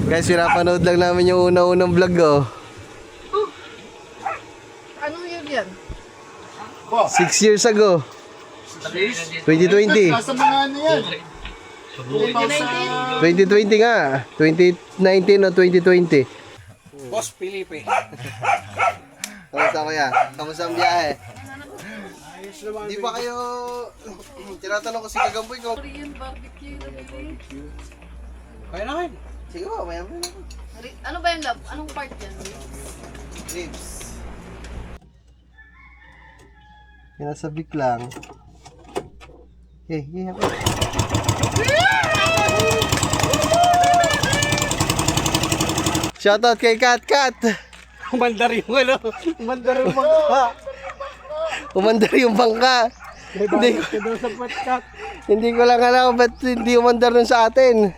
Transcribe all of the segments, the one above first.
Guys, pinapanood lang namin yung una-unang vlog ko. Anong year yan? 6 years ago. 2020. Nasa mga ano yan? 2019? 2020 nga. 2019 o 2020. Boss Felipe. Kamusta kuya? Kamusta ang biyahe? Di ba kayo... Tinatanong ko si Kagamboy ko. Korean barbecue. Kaya na kayo. Sige ba, mayaman na. Ano ba yung love? Anong part yan? Ribs. Pinasabik lang. Happy. Shoutout kay Kat. Umandar yung ano. Umandar yung mga. Umandar yung bangka. Hindi ko lang alam ba't hindi umandar nun sa atin.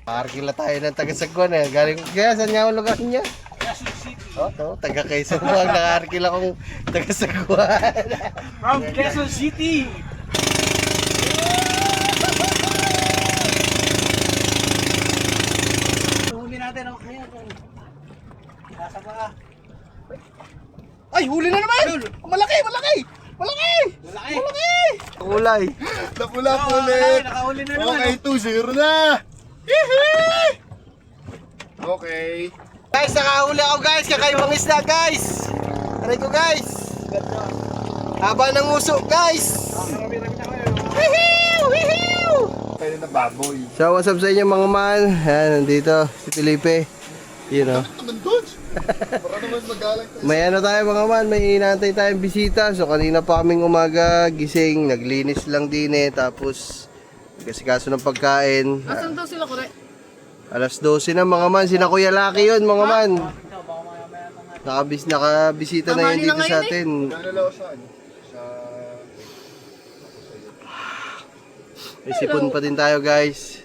Arkila tayo ng taga-Sagwan eh. Galing, kaya saan nga ang lugar niya? Taga Quezon mo ang naka-arkila kong taga-Sagwan. From Quezon City. Huli natin ang kaya. Nasa pa ka. Ay, huli na naman! Malaki! Kulay. Napula ulit. Nakahuli na naman. Okay, 2-0 na. Okay. Guys, nakahuli ako guys! Kakaibang isda guys! Aray ko guys! Haba ng uso guys! Pwede na baboy. So what's up sa inyo mga man? Yan, nandito si Felipe. You know. Naman doon. Para naman magalang tayo. May ano tayo mga man, may inaantay tayong bisita. So kanina pa kaming umaga, gising, naglinis lang din eh. Tapos, nagkasikaso ng pagkain. Asan daw sila kore? Alas 12 na mga man, sina Kuya Lucky yun mga man. Nakabisita na yun dito sa atin. Nalalaw saan? Sa... May sipon pa din tayo guys.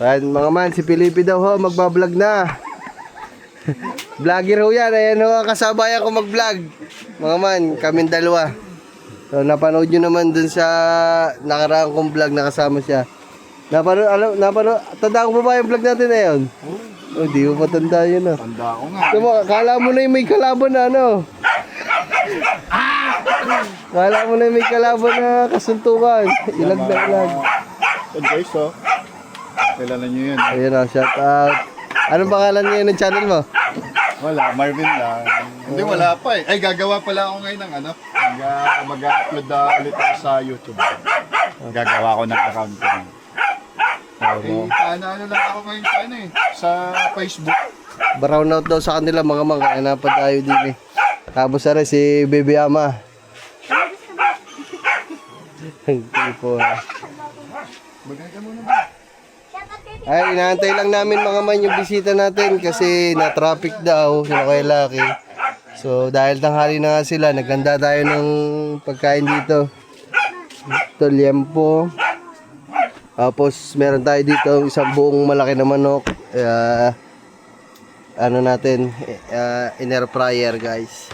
Ayan mga man, si Felipe daw ho, magbablog na. Vlogger ho yan, ayan ho, kasabayan ko mag-vlog. Mga man, kaming dalawa. So napanood nyo naman dun sa nakaraang kong vlog na kasama siya. Tanda ko pa ba yung vlog natin na yun? Oh, di mo patanda yun ah. Tanda ko nga. Diba, kala mo na yung may kalaban na ano. Kala mo na yung may kalaban na kasuntukan. Ilag na ilag. Yan guys, oh. Kailangan nyo yun. Ayun o, shout out. Anong pangalan ngayon ng channel mo? Wala, Marvin lang. Hindi, wala pa eh. Ay, gagawa pala ako ngayon ng ano. Mag-upload na ulit ako sa YouTube. Gagawa ko ng account ko. Eh, ano lang ako ngayon sa ano eh. Sa Facebook. Brown out daw sa kanila mga kaya napadayo din eh. Tapos na rin si Baby Ama. Ang tipo ha. Maganda muna ba? Ay, inaantay lang namin mga man yung bisita natin kasi na-traffic daw, sino kay Lucky. So, dahil tanghali na nga sila, naghanda tayo ng pagkain dito. Ito, liempo. Tapos, meron tayo dito isang buong malaki na manok. Ano natin, in-air fryer guys.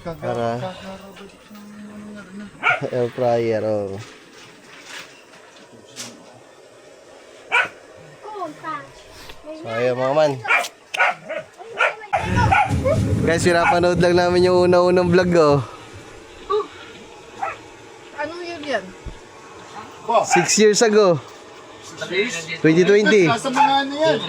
Para air fryer, oh. So ayun mga man. Guys, pinapanood lang namin yung una-unang vlog ko. Anong year yan? 6 years ago. 2020. Nasa mga ano yan?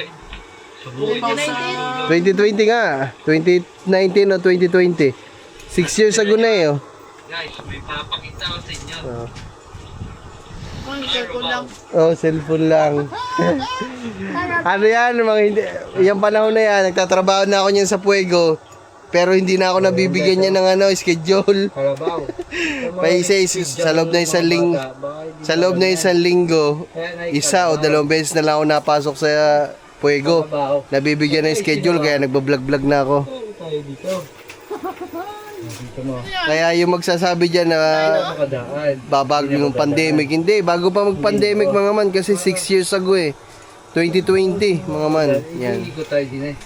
2019? 2020 nga. 2019 o 2020. 6 years ago na eh. Oh. Guys, may papakita ko sa inyo. Kung cellphone lang. Oh, cellphone lang. Ano yan, mga hindi, yung panahon na yan, nagtatrabaho na ako niyan sa Puego. Pero hindi na ako nabibigyan niya ng ano, schedule. Sa loob na isang linggo, isa o 2 beses na lang ako napasok sa Puego. Nabibigyan ng schedule kaya nagbablog-vlog na ako. Kaya yung magsasabi dyan na babago yung pandemic, hindi, bago pa mag-pandemic mga man kasi 6 years ago eh. 2020 mga man. Yan. Hindi ko tayo din eh.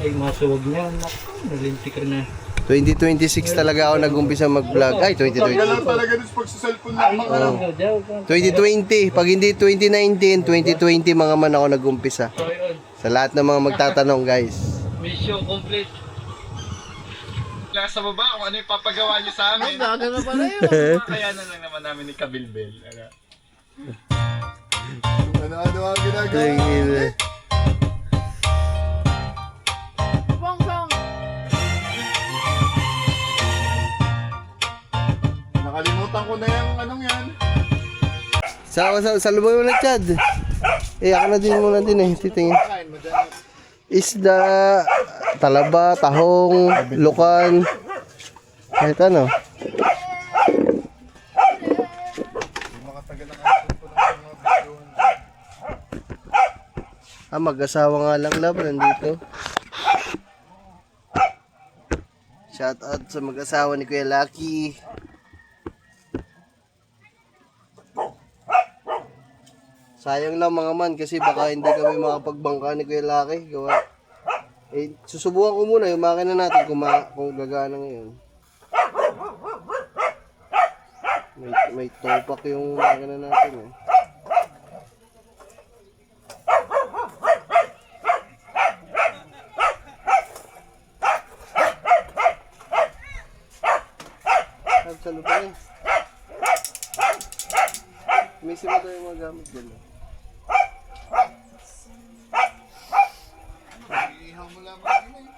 Ay, masuwag niya. Nalintik ka na. 2026 talaga ako nag-umpisa mag-vlog. Ay, 2020. Ganun talaga dun sa pagsa-cellphone lang. Oh. 2020. Pag hindi 2019, 2020 mga man ako nag-umpisa. Sa lahat ng mga magtatanong, guys. Mission complete. Nasa baba kung ano yung papagawa niyo sa amin. Gagano pala yun. Kakayanan lang naman namin ni Kabilbel. Ano ang ginagawa? Bang, bang. Nakalimutan ko na yung anong yan. Sa lubay mo na, Chad. Ako na din muna din eh. Titingin. Kain mo dyan. Isda, talaba, tahong, lukan. Kahit ano. Makatagal ang asin ko ng mga video. Mag-asawa nga lang love, nandito. Shout out sa mag-asawa ni Kuya Lucky. Sayang lang mga man kasi baka hindi kami makapagbangka ni Kuya Lucky. Gawa. Susubukan ko muna yung makina natin kung gagana ngayon. May topak yung makina natin eh. Sa lupa eh. May sima tayo mga gamit dyan eh. Ihaw mo lang mga yun eh.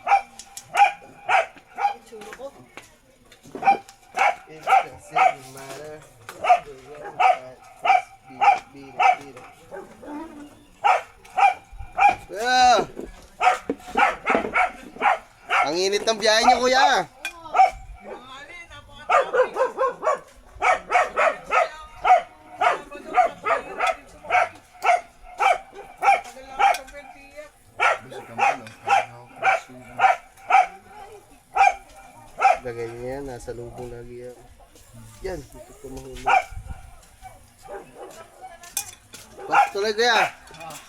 It doesn't matter. The one that just beat it. Yeah. Ang init ng biyahe niyo, kuya. Lagay niya yan, nasa lubong lagi yan. Yan, dito ko mahulog. Basta tuloy kuya.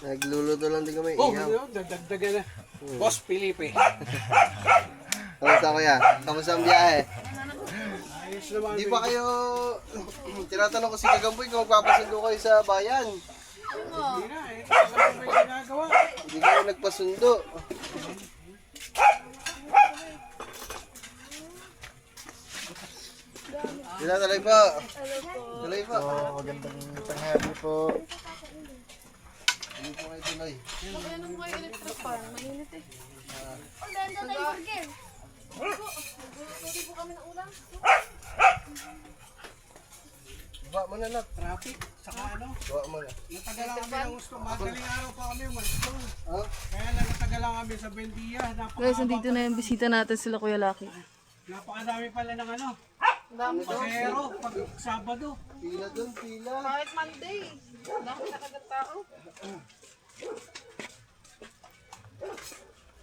Nagluluto lang din kami. Oh, Ihaw. dagdagan na. Boss Felipe. Kamusta kuya? Kamusta ang biyahe? Ayos naman. Hindi ba kayo tinatanong ko si Kagamboy kung magpapasundo kayo sa bayan? Hindi na eh. Ano ba yung ginagawa? Hindi kayo nagpasundo. Sila talay po. Talay po. Magandang tanghali po. Hindi po kayo tuloy. Ano mo kayo electric pan? Mainit eh. Nagluto po kami ng ulam. Bawa mo na lang. Traffic. Saka ano. Bawa mo na. Natagal lang kami ng gusto. Madaling araw pa kami gusto. Ha? Kaya lang natagal lang kami sa Bendia. Guys, nandito na yung bisita natin sila Kuya Lucky. Napakadami pala ng ano. Ang dami to. Pasero. Pag Sabado. Pila doon, pila. Kahit Monday. Ang dami nakagat tao.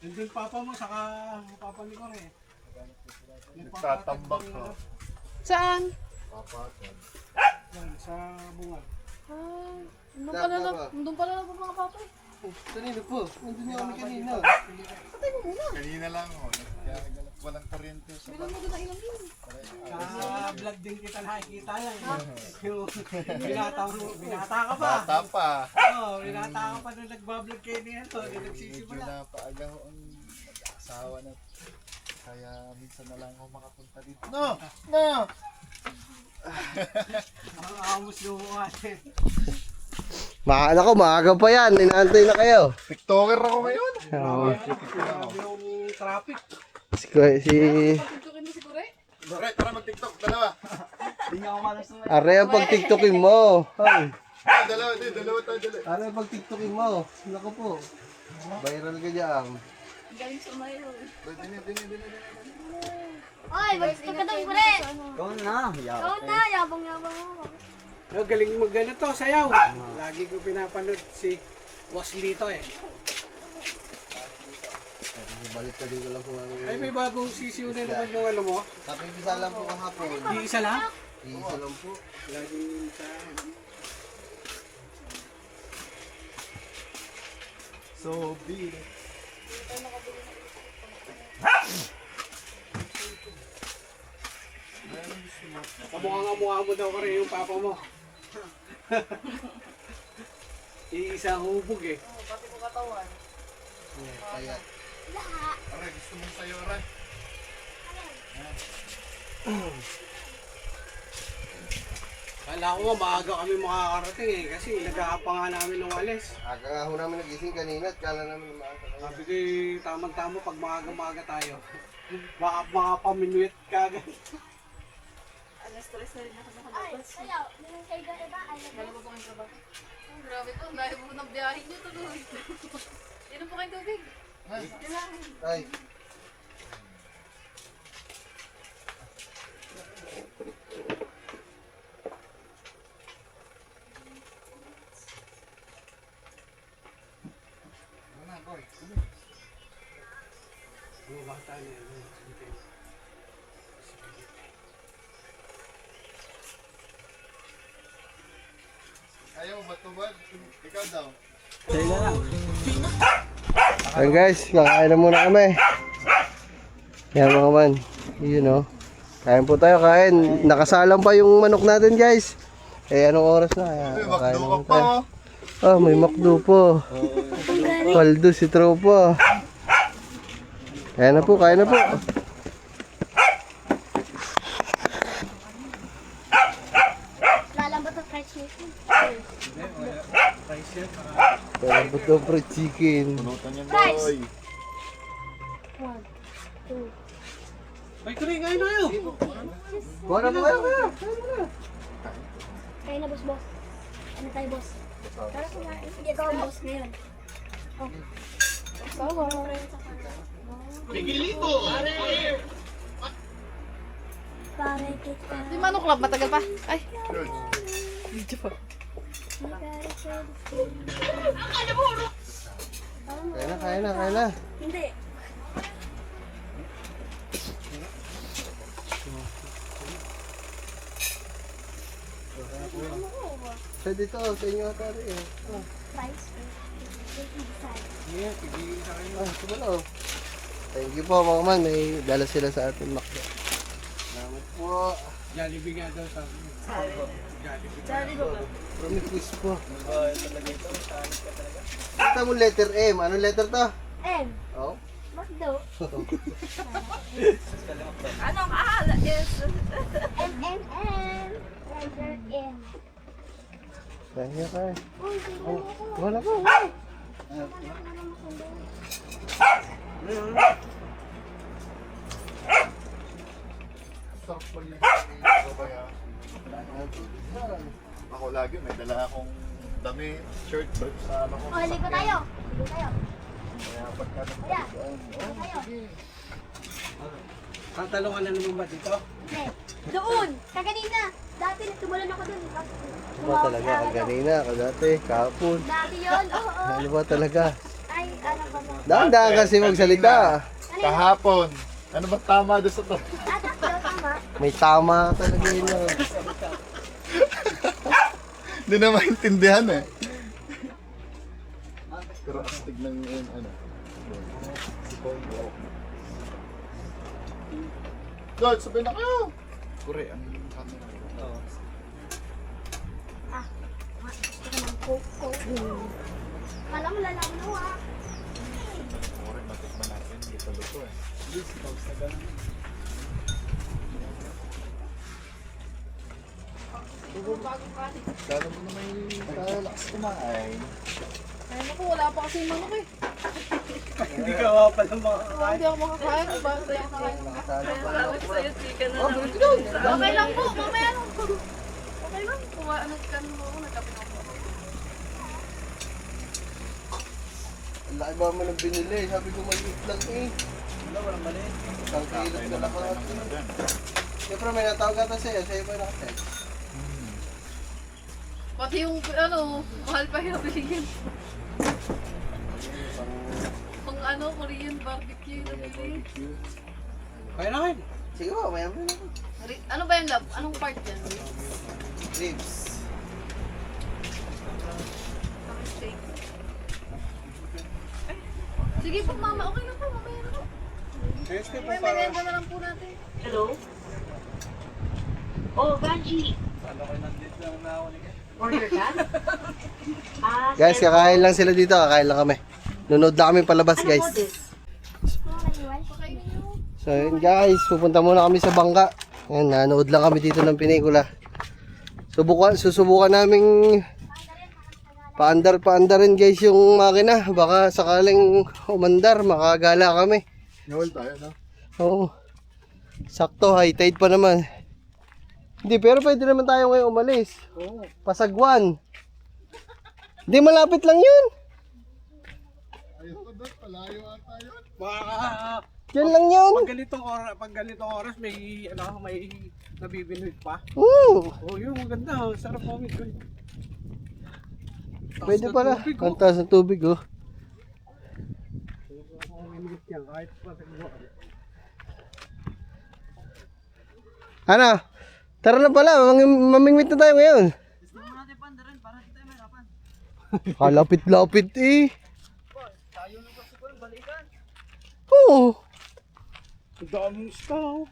Nandun papa mo. Saka papa ni Kore. Nagtatambak ka. Saan? Yan, sa bunga. Nandun pala lang po mga papa eh. Kanino po? Nandun niya kami kanina. Patay mo muna. Kanina lang oh. Walang kuryente sa Bilang mo doon ang ilang yun. Sa vlog din kita nakikita lang. Yung binata ka pa. bata pa. Oo, binata ka pa nung nagbablog kayo niya to. Nung Medyo nagsisimula. napaagaw ang asawa na. Kaya minsan na lang ako makapunta dito. No! No! Ang amos lumo ate. Maana ko, maaga pa yan. Inaantay na kayo. TikToker ako ngayon. Grabe yung traffic. Si... Pagtukin mo si Kure. Alright, tara mag-TikTok. Dalawa. Are ang pag-tiktokin mo. Ay. Dalawa tayo. Are ang pag-tiktokin mo. Naku po. Viral ka dyan. Galing sumayo. Oy, mag-stick ka daw, pre! Ikaw na, yabang-yabang mo. No, galing mo ganito, sayaw. Lagi ko pinapanood si Boss Lito eh. Balik ka din ko lang kung ano. Ay, may bagong sisiw na naman yung ano mo. Tapos isa lang po kahapon. Di isa lang? Isa lang po. Laging sa... So be it. Kamukha mo daw ka rin yung papa mo. Iisa hubog eh. Oo, pati mo katawan. Kaya, Aray, gusto mong sayo, Aray. Kala ko nga maaga kami makakarating eh. Kasi nag-aapa nga namin nung alis. aga nga ho namin nagising kanina at kala namin maaga kayo. Sabi ko tamang-tama pag maaga tayo. Baka makapaminuit ka agad. Stress na rin ako sa Ay, kalabas. ayaw. Nung kayo ka iba, ayaw. Kala mo po kayong trabaho. Oh, grabe po, dahil po ng biyahe niyo tuloy. Inom po kayong tubig. Ay, Ano ba tayo na yun? Ayaw, ba't tubad? Ikaw daw. ayun guys, kakain na muna kami. Yan mga man. Yun o. Kain po tayo, kain. Nakasalang pa yung manok natin guys. Eh, anong oras na? Kaya, Uy, kakain makdo na ka muna pa, tayo. oh. Ah, may makdo po. Paldo si tropa. Kaya na po, kaya na po. Lalambot ang fried chicken. Palambot ng fried chicken. Punutan yan, Price. boy. 1, 2, Ay, kuring, ayun na yun. Kuha na po kayo. Kaya na, boss. Ano tayo, boss? Tara kumain. Hindi ikaw ang boss ngayon. Oh. Bawa. Pare kita. Di Mano Club, matagal pa. Ay, Good. video pa. Kaya na, kaya na. Hindi. So dito, sa inyo ata rin eh. Price. Yeah, pigilin sa akin. Ah, sumalo. Thank you po mga man, may dala sila sa atin makdo. Salamat po. Jollibee nga daw sa akin. Jollibee. Promise po. Kita mo letter M. Anong letter to? M. Oh. Makdo. Anong ahala is? M. Letter M. Kaya kaya. Uy, sige Oh, ako. wala po. Sarap pa yun. Ito ba yan? Ako lagi, may dala akong dami, shirt, brief sa ano ko. Oh, ligo tayo. Ligo tayo. Kaya pagka Kuya, ligo tayo. Tatalungan na naman ba dito? Hindi. Doon. Kaganina. Dati tumulan ako doon. Ano ba talaga? Kaganina, kagati, kahapon. Dati yun. Oo. Ano ba talaga? Ay, ano ba mo? Dahan-dahan kasi magsalita. kahapon. Ano ba tama doon sa to? Anak yun, tama. May tama talaga yun. Hindi na maintindihan eh. Pero astig ng yun, ano. Si Pongo. Lord, sabihin na kayo. Kure, ang camera. Ah, gusto ko ng coke. Kala mo lalaman mo ah. Kure, matikman natin. Dito luto eh. Lalo mo na may lakas kumain. Ay, naku, wala pa kasi yung manok eh. Hindi ka pa pala mga Hindi ako makakain. Ba? Hindi ako makakain. Sa'yo, chicken na Oh, lang. dito. Okay lang po, mamaya lang po. Okay lang. Kuha, ano mo ako, nagkape na ako. Ang laki ba mo nang binili? Sabi ko maliit lang eh. Wala, walang mali. Ang kilos na lakas. Siyempre may natawag ata sa'yo. Sa'yo pa yung nakatext. Pati yung, ano, mahal pa yung nabiligin. Pang ano, Korean barbecue na bili. Kaya na kayo. Sige po, may amin ako. Ano ba yung love? Anong part yan? Ribs. Steak. Sige po, mama. Okay na po, mamaya na po. Yes, kaya May merienda na lang po natin. Hello? Oh, Ganji. Order ka? Guys, kakain lang sila dito. Kakain lang kami. Nunod na kami palabas, guys. So, yun guys. Pupunta muna kami sa bangka. Ayan, nanood lang kami dito ng pelikula. Susubukan naming paandar-paandarin guys yung makina. Baka sakaling umandar, makagala kami. Nawal tayo, no? Oo. Sakto, high tide pa naman. Hindi, pero pwede naman tayo ngayon umalis. Pasagwan. Hindi, malapit lang yun. Ayun ko doon, palayo ata yun. Yan lang yun. Pag ganitong oras may nabibinuit pa. Oo. Oh, yun maganda. Oh. Sarap mo ito. Pwede pala. Ang taas ng tubig, oh. Kahit pa sa Ano? Tara na pala, mamingwit na tayo ngayon. gusto mo natin pandaran para di tayo mahirapan. Kalapit-lapit eh. Tayo na ba siguro balikan? Oo. Ang daming scout.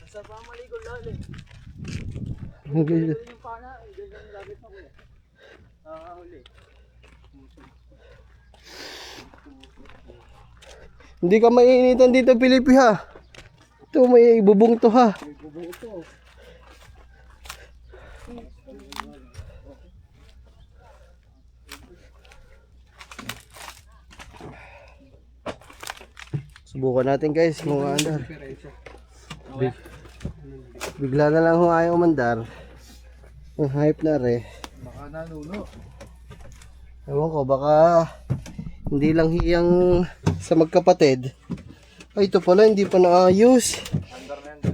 Nasa pa maligo lalim. Okay. Yung pana, ganyan yung gamit ako eh. Nakakahuli. Hindi ka maiinitan dito, Pilipi ha. Ito, may bubong to ha. Subukan natin guys kung andar. Bigla na lang kung ayaw umandar. Ang hype na rin. Baka nanuno. Ewan ko, baka hindi lang hiyang sa magkapatid. Ay, ito pala, hindi pa naayos.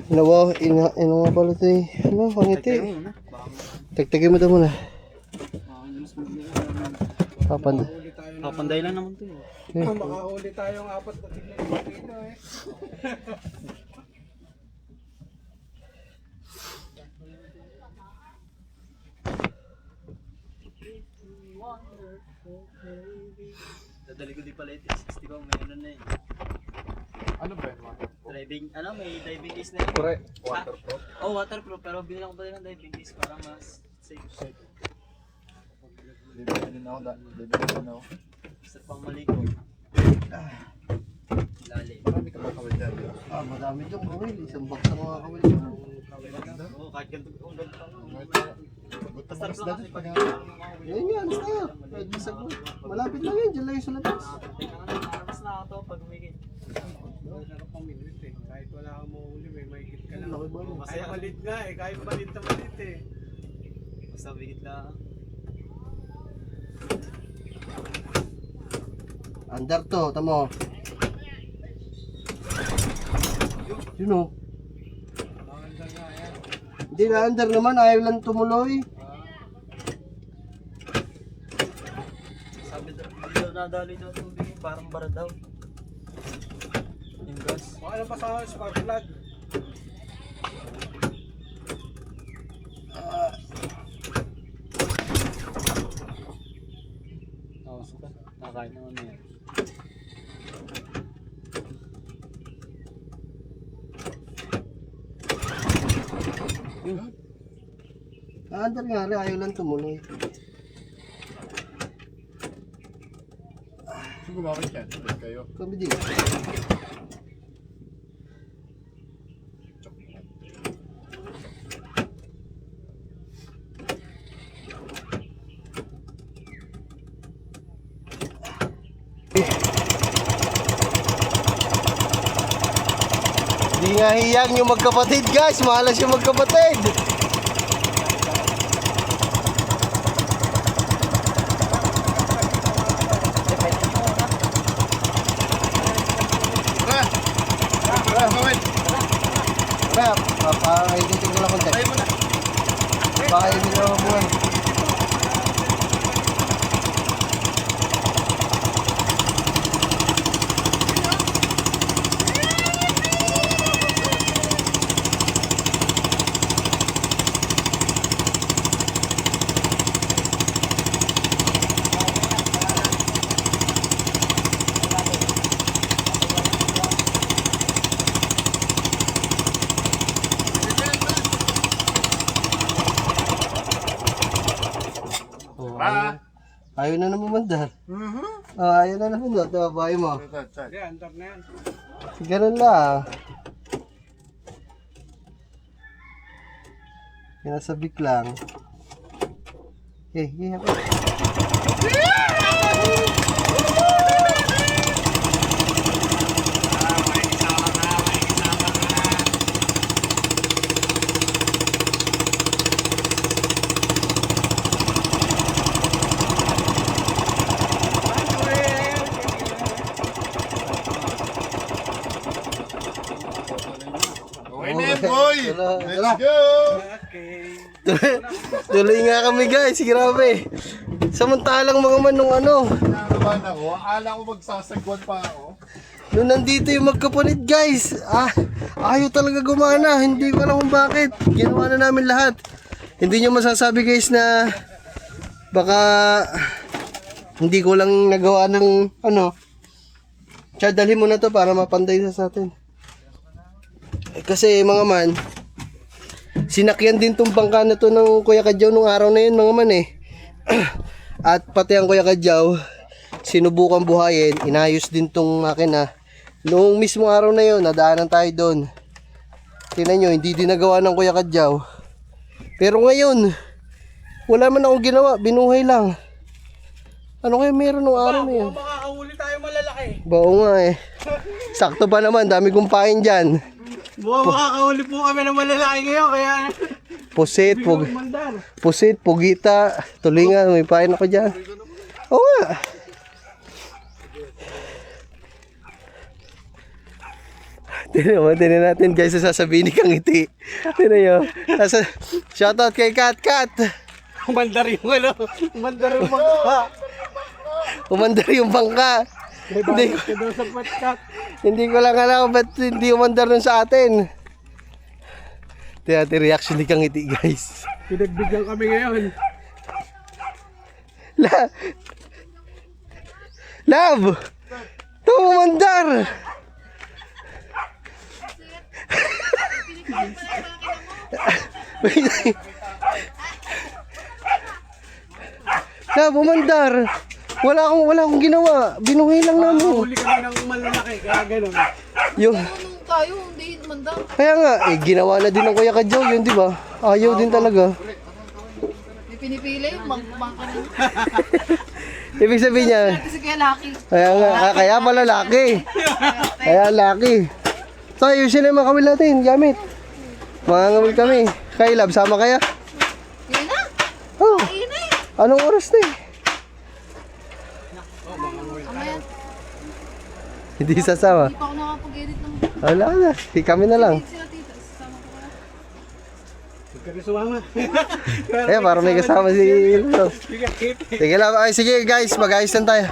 Inawa, nga pala ito eh. Ano, pangiti. Tagtagin mo daw muna. Papanday lang naman to eh. Makahuli tayong 4 na tignan dito eh. Dadali ko di pala ito. 60 ko, may ano na eh. Ano ba yun, Driving, ano, may diving case na yun. Correct. Waterproof. Oh, waterproof, pero binilang ko pa rin ng diving case para mas safe. Bibili na ako. Basta pang maligo. Lalim. Marami ka ba kawal dyan? Ah, madami itong kawil. Isang box na mga kawil. Oo, kahit ganito. Oh, ganito. Basta mas dati pag Yan yan, alis tayo. Kahit masag mo. Malapit lang yan, dyan lang yung sa labas. Nakaras na ako to pag umigit. Sarap pang minuit eh. Kahit wala kang mahuli, may mahigit ka lang. Laki ba yun? Kaya malit nga eh. Kahit malit na malit eh. Basta umigit lang. Andar to, tamo. Yun o. Hindi na andar naman, ayaw lang tumuloy. Sabi daw, hindi daw nadali daw tubig, parang bara daw. Yung gas. Ano pa sa spark plug? Oo, suka. Nakain naman na yan. Andar nga rin, ayaw lang tumuloy. Sino gumamit yan? Kayo. Kami din. Di nga hiyang yung magkapatid guys, malas yung magkapatid. Kaya, papakaitin ko lang konti. Pakaitin ko lang buwan. Ayaw na naman mandar. Ayaw na naman mandar. Ito, bahay mo. Hindi, andar na yan. Ganun lang. Pinasabik lang. Ako. Okay na yan, boy! Let's go! Tuloy nga kami guys, grabe. Samantalang mga manong ano. Nakabahan ako, akala ko magsasagwan pa ako. Nung nandito yung magkapunit guys, ayaw talaga gumana. Hindi ko alam kung bakit. Ginawa na namin lahat. Hindi nyo masasabi guys na baka hindi ko lang nagawa ng ano. Tsaka dalhin mo na to para mapanday sa atin. Kasi mga man, sinakyan din tong bangka na to ng Kuya Kadyaw nung araw na yun mga man eh. At pati ang Kuya Kadyaw, sinubukan buhayin, inayos din tong makina. Noong mismo araw na yun, nadaanan tayo doon. Tingnan nyo, hindi din nagawa ng Kuya Kadyaw. Pero ngayon, wala man akong ginawa, binuhay lang. Ano kaya meron nung araw na yun? Makakahuli tayo malalaki. Oo nga eh. Sakto pa naman, dami kong pain dyan. Makakahuli po kami ng malalaki ngayon, kaya Pusit, pugita, tulingan, may pain ako dyan. Oo nga. Tinan natin guys, sasabihin ni Kang Ngiti. Tinan nyo. Shoutout kay Kat. umandar yung ano, umandar yung bangka. Umandar yung bangka. Hindi ko lang alam ba't hindi umandar nun sa atin. Tingnan natin reaction ni Kang Ngiti guys. Pinagbigyan kami ngayon. Love! Ito umandar! Love, umandar! Wala akong ginawa. Binuhay lang namin. Huli kami ng malalaki, kaya gano'n. Yung, Nung tayo, hindi manda. kaya nga, ginawa na din ng Kuya Kadyaw yun, di ba? Ayaw din talaga. May pinipili yung bangka na. Ibig sabihin niya, Kasi kaya laki. kaya nga, kaya pala laki. Kaya laki. So, ayusin na yung mga kamil natin, gamit. Mga kamil kami. Kay Lab, sama kaya? Yun na. Oh, Yun na eh. anong oras na eh? Amaya, Hindi sasama. hindi pa ako nakapag-edit ng Wala na, kami na lang. sila tita. Sasama ko kaya. Huwag ka rin sumama. Para may kasama si Lito. Sige lang, ay sige guys, mag-ayos lang tayo.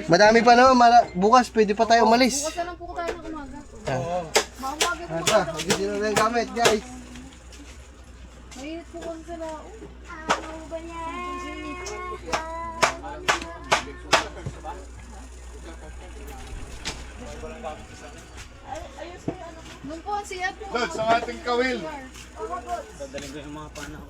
Madami pa naman, bukas pwede pa tayo umalis. Bukas na lang po tayo ng umaga. Maumaga po. Ata, magiging na yung gamit guys. Mainit po kami sa lao. Ano ba yan? Nung po, si Ed po. Lods, ang ating kawil. Dadaling ko yung mga pana ko.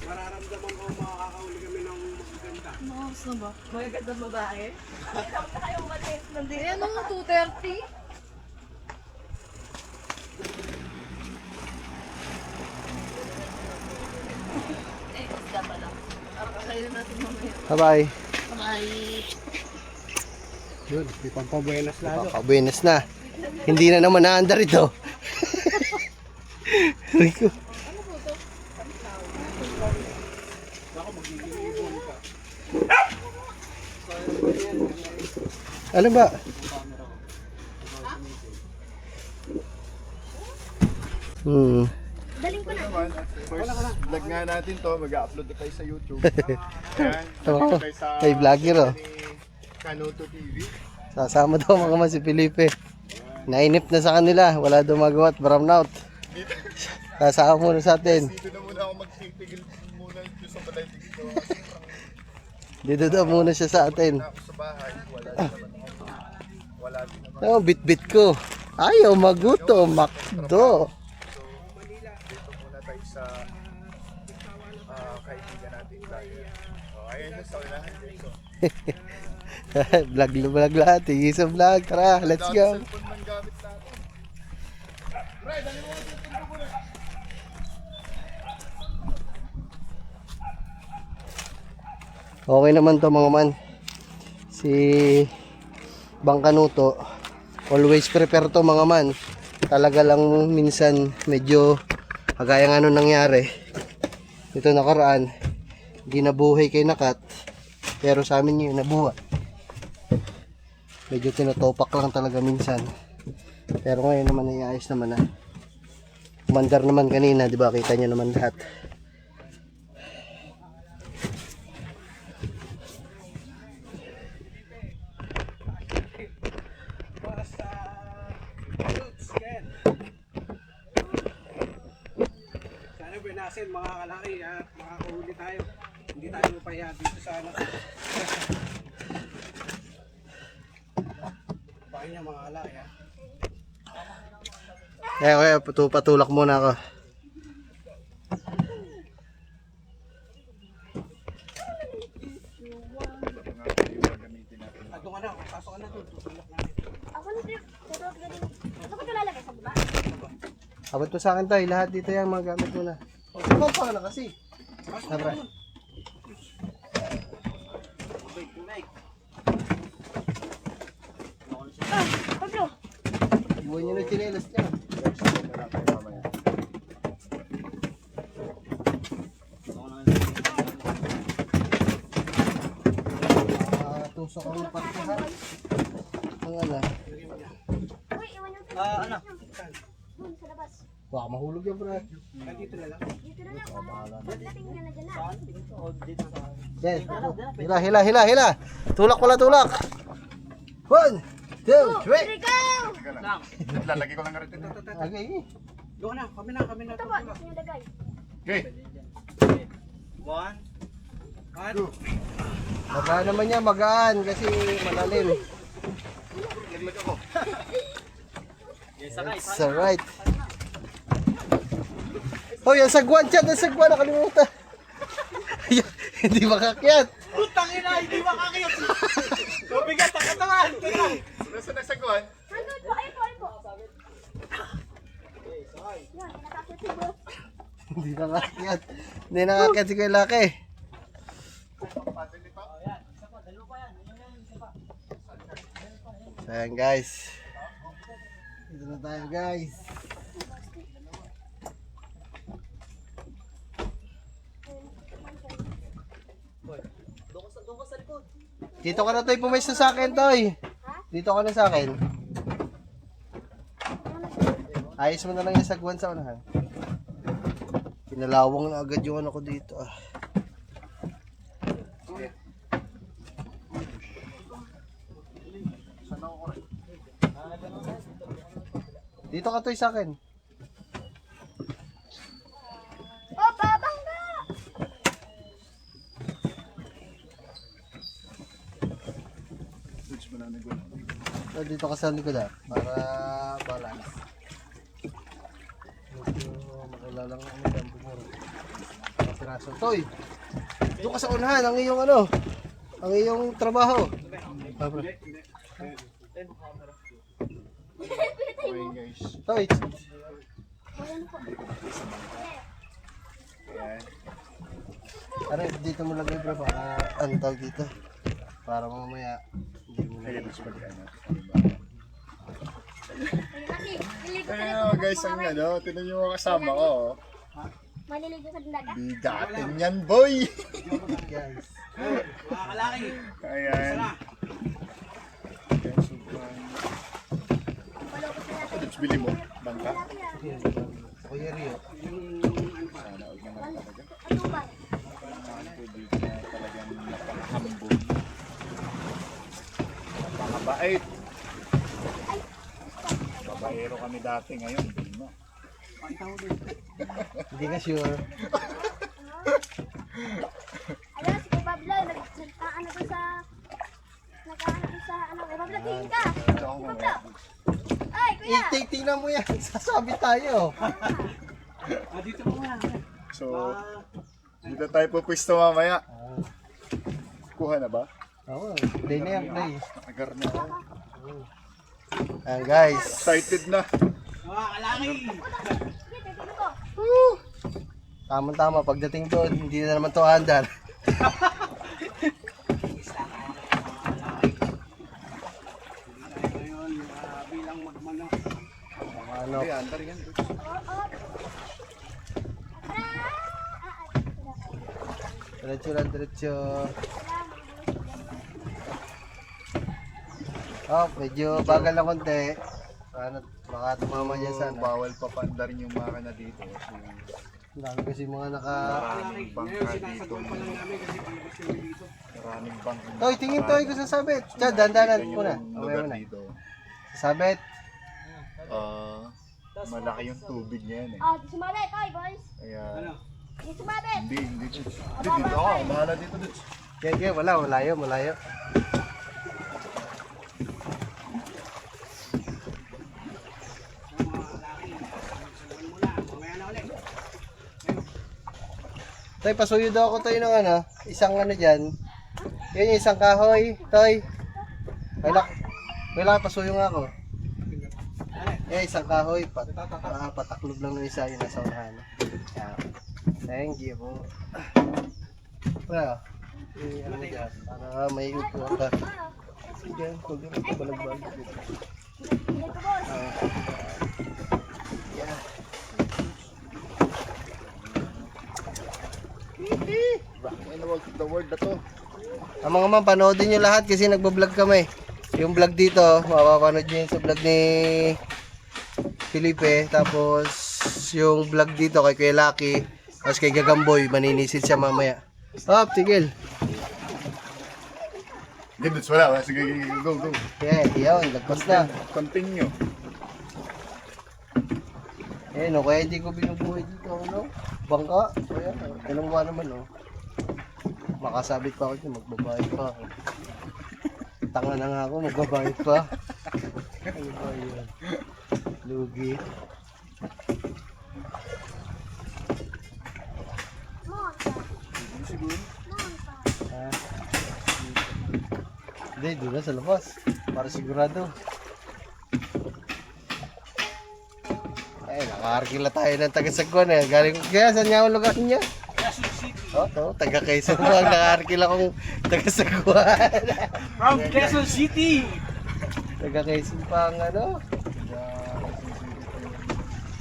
Mararamdaman ko makakahuli kami ng magaganda. Makas na ba? Magagandang babae. Eh, ano, 2:30? Kakainin natin mamaya. Bye-bye. Yun, may pampabuenas lalo. Papabuenas na. Hindi na naman naandar ito. Rico. Ano ba? Daling ko na. First vlog nga natin to, mag-upload tayo sa YouTube. Ayan, Oo. tayo sa Ay, vlogger, oh. ni Kanuto TV. Sasama daw mga man si Felipe. Nainip na sa kanila. Wala daw magawa at brown out. Kasama muna sa atin. Dito na muna ako magpipigil muna dito sa balay dito. Dito daw muna siya sa atin. Ako sa bahay, wala din naman ako. Wala din naman. Oh, bit-bit ko. Ayaw maguto, makdo. Dito muna tayo sa kaibigan natin vlogger. Oh, ayun yung sa unahan. Vlog lahat. Tigisa vlog. Tara, let's go. Cellphone man gamit natin. Pre, dali mo yung cellphone ko muna. Okay naman to mga man. Si Bangkanuto always prepare to mga man. Talaga lang minsan medyo kagaya nga nung nangyari. Ito nakaraan, hindi nabuhay kay Nakat. Pero sa amin yun nabuhay. Medyo tinotopak lang talaga minsan. Pero ngayon naman ay ayos naman na. Umandar naman kanina, di ba? Kita nyo naman lahat. Basta roots, yan. Sana binasin mga kalaki at makakahuli tayo. Hindi tayo mapaya dito sa ano. Bakit niya mga kalaki ha? Kaya patulak muna ako. Ato ka na, pasok ka na doon. Tutulak natin. Ako na trip. Tutulog ka din. Ito ko ito lalagay sa baba. Abot mo sa akin tayo, lahat dito yan magamit mo na. Ikaw pa na kasi. Pasok Sabra. na doon. Pablo. Iwan nyo na yung chinelas niya. Tusok ang napatihan. Ang ala. Uy, iwan yung Ano? Doon sa labas. Baka mahulog yan bro. Dito na lang. Dito na lang. Pagdating niya na dyan na. Yan. Hila. Tulak pala, tulak. 1, 2, 3. Here we go! Teka lang. Lalagay ko lang nga rin ito. Okay. Doon na, kami na. Ito ba? Gusto niyo lagay? Okay. 1, Magaan naman yan, magaan kasi malalim. Naglag ako. That's alright. Oh, yung sagwan dyan, yung sagwan, nakalimutan. Ayun, hindi makakyat. Putang ina, hindi makakiyot. Mabigat ang katawan. Tingnan. Nasa nasaguan? Nandun po, ayun po, ayun po. Yan, nakakit si bro. Hindi nakakyat. Hindi nakakyat si Kuya Laki. So, ayan guys. Dito na tayo guys. doon ka sa likod. Dito ka na tayo pumesto sa akin, Toy. Dito ka na sa akin. Ayos mo na lang yung sagwan sa unahan. Pinalawang na agad yung ano ko dito. Ah. Dito ka, Toy, sa akin. Oh, babang na! Switch mo na nagwan. So, dito ka sa likod para balance. Medyo makilala nga ano dyan bumuro. Mga piraso. Toy! Doon ka sa unahan, ang iyong ano, ang iyong trabaho. Ah, bro. Okay guys. Toy! Ayan. Ano, dito mo lagay bro para ano tawag dito. Para mamaya hindi mo na. Ayan, let's pagkain natin. Laki, niligo ka Ayan o guys, ang ano, tinan nyo mga kasama ko. oh. Maliligo ka din dagat. Bigatin yan boy! Guys. Mga kalaki. Ayan. Sana. Ayan, sobrang... Palokot na natin. Let's bili mo, bangka. Sa Kuya Rio. Sana huwag naman talaga. Atuban. Tubig na talagang napakahambog. Napakabait. Babaero kami dati ngayon, hindi na. Hindi ka sure. Ayun, si Kuya Pablo, nag-ano doon sa... Nag-ano doon sa... Ano, Kuya Pablo, tingin ka! Si Pablo! Ay, Kuya! Tingnan mo yan. Sasabi tayo. Dito mo muna. So, Dito tayo pupwisto mamaya. Kuha na ba? Oo, play na yan, play. Agar na ako. Ayan guys. Excited na. Mga kalaki. Sige, titigil ko. Tama-tama, pagdating doon, hindi na naman to andar. Ngayon, bilang magmanok. Ano, Hindi, andar yan. diretso lang, diretso. Oh, medyo bagal na konti. Ano, baka tumama dyan sana. Bawal pa paandarin yung makina dito. Kasi Ang dami kasi mga naka... maraming Ngayon, bangka dito. sinasagwan pa lang namin kasi pilipas yung dito. Maraming bangka. Toy, tingin Toy ko sa sabit. Diyan, dandanan Yan muna. yung Okay lugar muna. dito. Sabit. Malaki yung tubig niya yan eh. Ah, di sumabit, oy, boys. Kaya, Ano? Di sumabit. hindi dito. Hindi dito ako, bahala dito dito. Okay, okay, wala, malayo, malayo. Yung mga kalaki. Sagwan muna. Mamaya na ulit. Toy, pasuyo daw ako Toy ng ano, isang ano dyan. Yun yung isang kahoy, Toy. Kailangan pasuyo nga ako. Isang kahoy, pataklob lang ng isa, yun nasa unahan. Yeah. Thank you po. Wala. Ano dyan, para may upo ka. Diyan, kung di ka balag-balag. Titigil ko, boss. Yeah. Rock and roll to the world na to. Ang mga man, panoodin nyo lahat kasi nagbablog kami. Yung vlog dito, mapapanood nyo yun sa vlog ni Felipe. Tapos yung vlog dito kay Kuya Lucky. Tapos kay Gagamboy, maninisid siya mamaya. Hop, tigil. Hindi, dito wala. Sige, go, go. Yeah, yun, lagpas na. Continue. No, kaya hindi ko binubuhay dito, ano? Bangka. Kaya, ganun ba naman, no? Makasabit pa ako dyan, magbabayad pa ako. Tanga na nga ako, magbabayad pa. Ano ba yun? Lugi. Monta. Siguro. Monta. Ha? Hindi, doon na sa labas. Para sigurado. Naka-arkila tayo ng taga-Sagwan eh. Galing kaya saan niya ang lugar niya? Quezon City. To, taga Quezon mo. Naka-arkila kong taga-Sagwan. From Quezon City. Taga Quezon pa ang ano.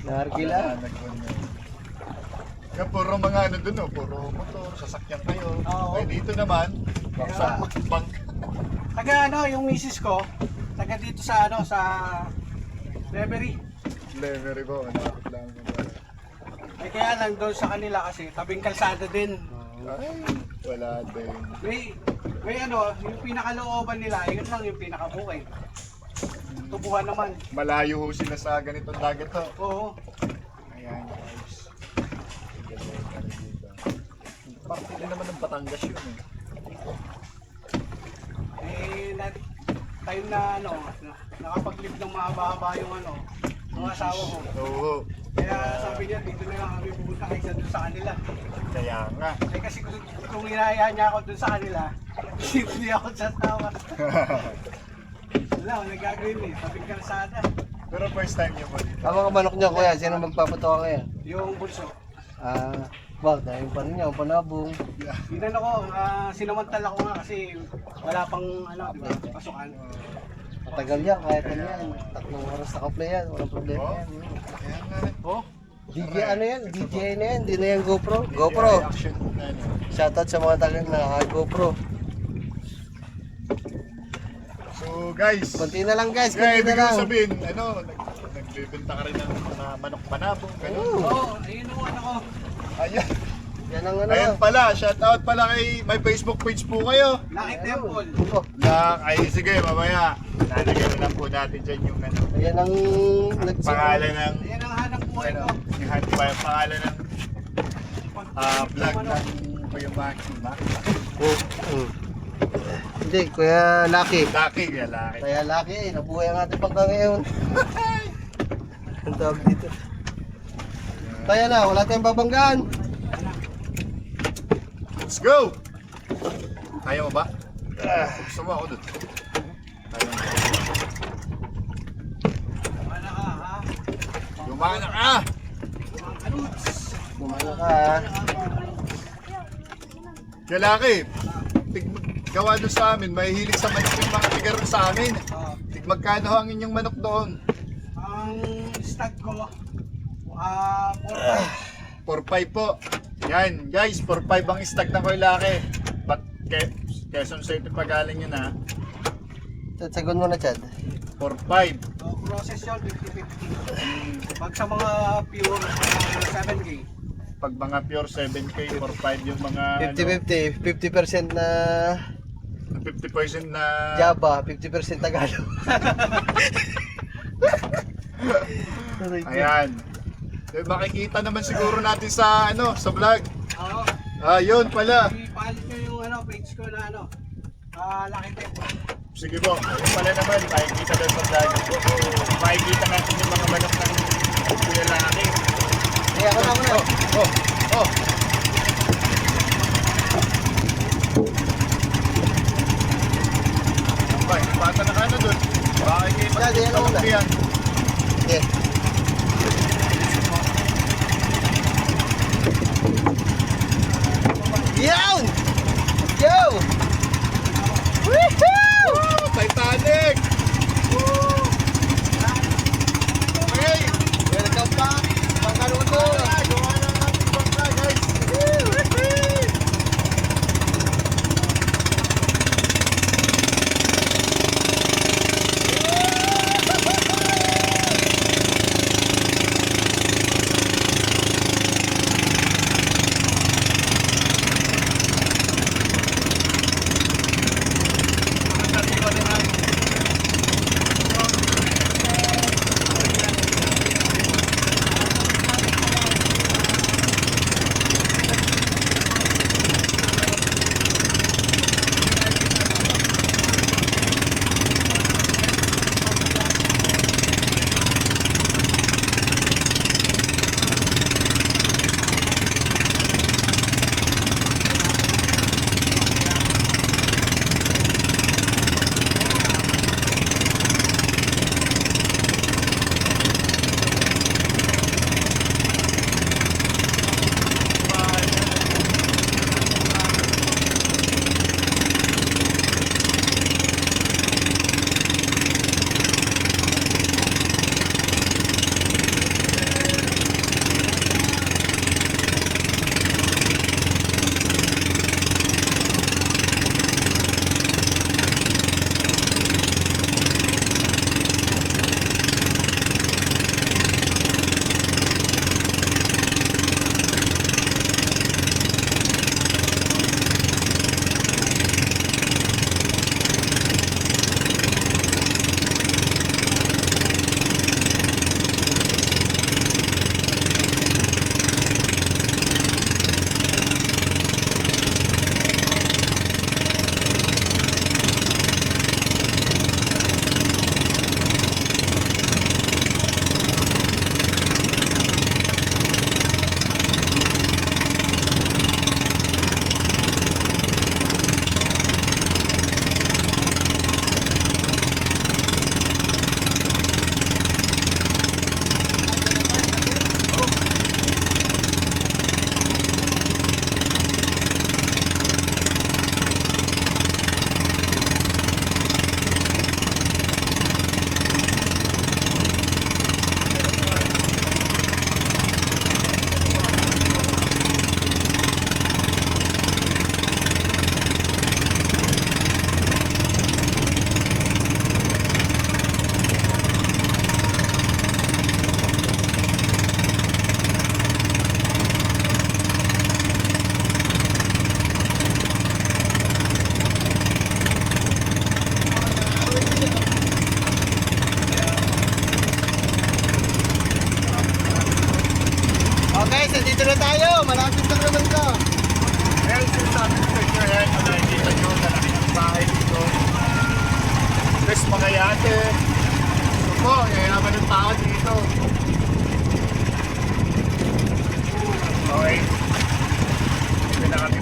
Naka-arkila. Kaya puro mga ano dun, oh, puro motor, sasakyan kayo. Oo. Ay, dito naman, Baksa. bank. Taga ano, yung misis ko, taga dito sa ano, sa Reverie. Levery ko, nakapit lang mo ba? Eh kaya lang doon sa kanila kasi, tabing kalsada din. Ay, wala din. May ano, yung pinakalooban nila, yun lang yung pinakabukay. Tubuhan naman. Malayo ho sila sa ganitong dagat to. Oo. Ayan, guys. Parte din naman ng Batangas yun eh. Time na ano, nakapag-live ng mahaba-haba yung ano, mga asawa ko. Oo, Kaya sabi niya, dito na lang kami pupunta kaysa doon sa kanila. kaya nga. Eh kasi kung inaya niya ako doon sa kanila, hindi ako sasawa. Wala, wala gagawin eh, tabing kalsada. Pero first time nyo po dito. Ang mga manok niya kuya, sino magpapatuwa ngayon? Yung bunso. Dahil pa rin niya, ang panabong. Inano ko, sinamantala ko nga kasi wala pang ano, di ba, pasukan. Matagal yan, kahit ano yan. 3 oras na ka-play yan, walang problema Oh, yan. kaya nga rin. Oh, DJ ano yan? DJI na yan, di na yan GoPro. GoPro! Action na ano. Shoutout sa mga tagang naka-GoPro. So guys, Konti na lang guys, kaya konti ibig na lang. ko sabihin, ano, nagbibenta ka rin ng mga manok panabong, gano'n. oh, ayun ang ano ko. Ayan. Yan ang ano. Ayan pala, shoutout pala kay may Facebook page po kayo. Lucky Temple. Oh, Ay sige, mamaya. Lalagyan na lang po natin dyan yung ano, ayan ang pangalan ng, Ayan ang hanap buhay ko. yung pangalan ng vlog ng Kuya Maki. Hindi, Kuya Lucky. Laki, kaya laki. Kaya Lucky, nabuhay ang ating bangka ngayon. Ang tawag dito. Kaya na, wala tayong babanggaan. Let's go! Kaya mo ba? Gusto mo ako dun. Kaya mo. Wala ka, ha? Lumana ka! Kumana ka ha. Lalaki, gawa doon sa amin, may hilig sa manok yung mga tiga ron sa amin. Magkano ang inyong manok doon? Ang stag ko, 4-5 po. Yan, guys, 4-5 ang stag na ko lalaki. But, Quezon City pa galing yun ha. Sagon mo na, Chad. 4-5. process yun, 50-50. Pag sa mga pure, 7K. Pag mga pure 7K, 4-5 yung mga 50-50. 50% na 50% na Java, 50% Tagalog. ayan. So, makikita naman siguro natin sa sa vlog. Oo. Yun pala. Ipalit nyo yung page ko na Lucky Tip. Sige po, yung pala naman, makikita doon sa vlog. Makikita natin yung mga manok ng lalaki. Kaya ako na. Oh. Bay, bata na ka na doon. Makikita Dati, sa ano na? manok yan. Okay. Yawn! Yo! Woohoo! Titanic! Okay! Welcome back! Pagkano ko? Gawa na natin bangka, guys.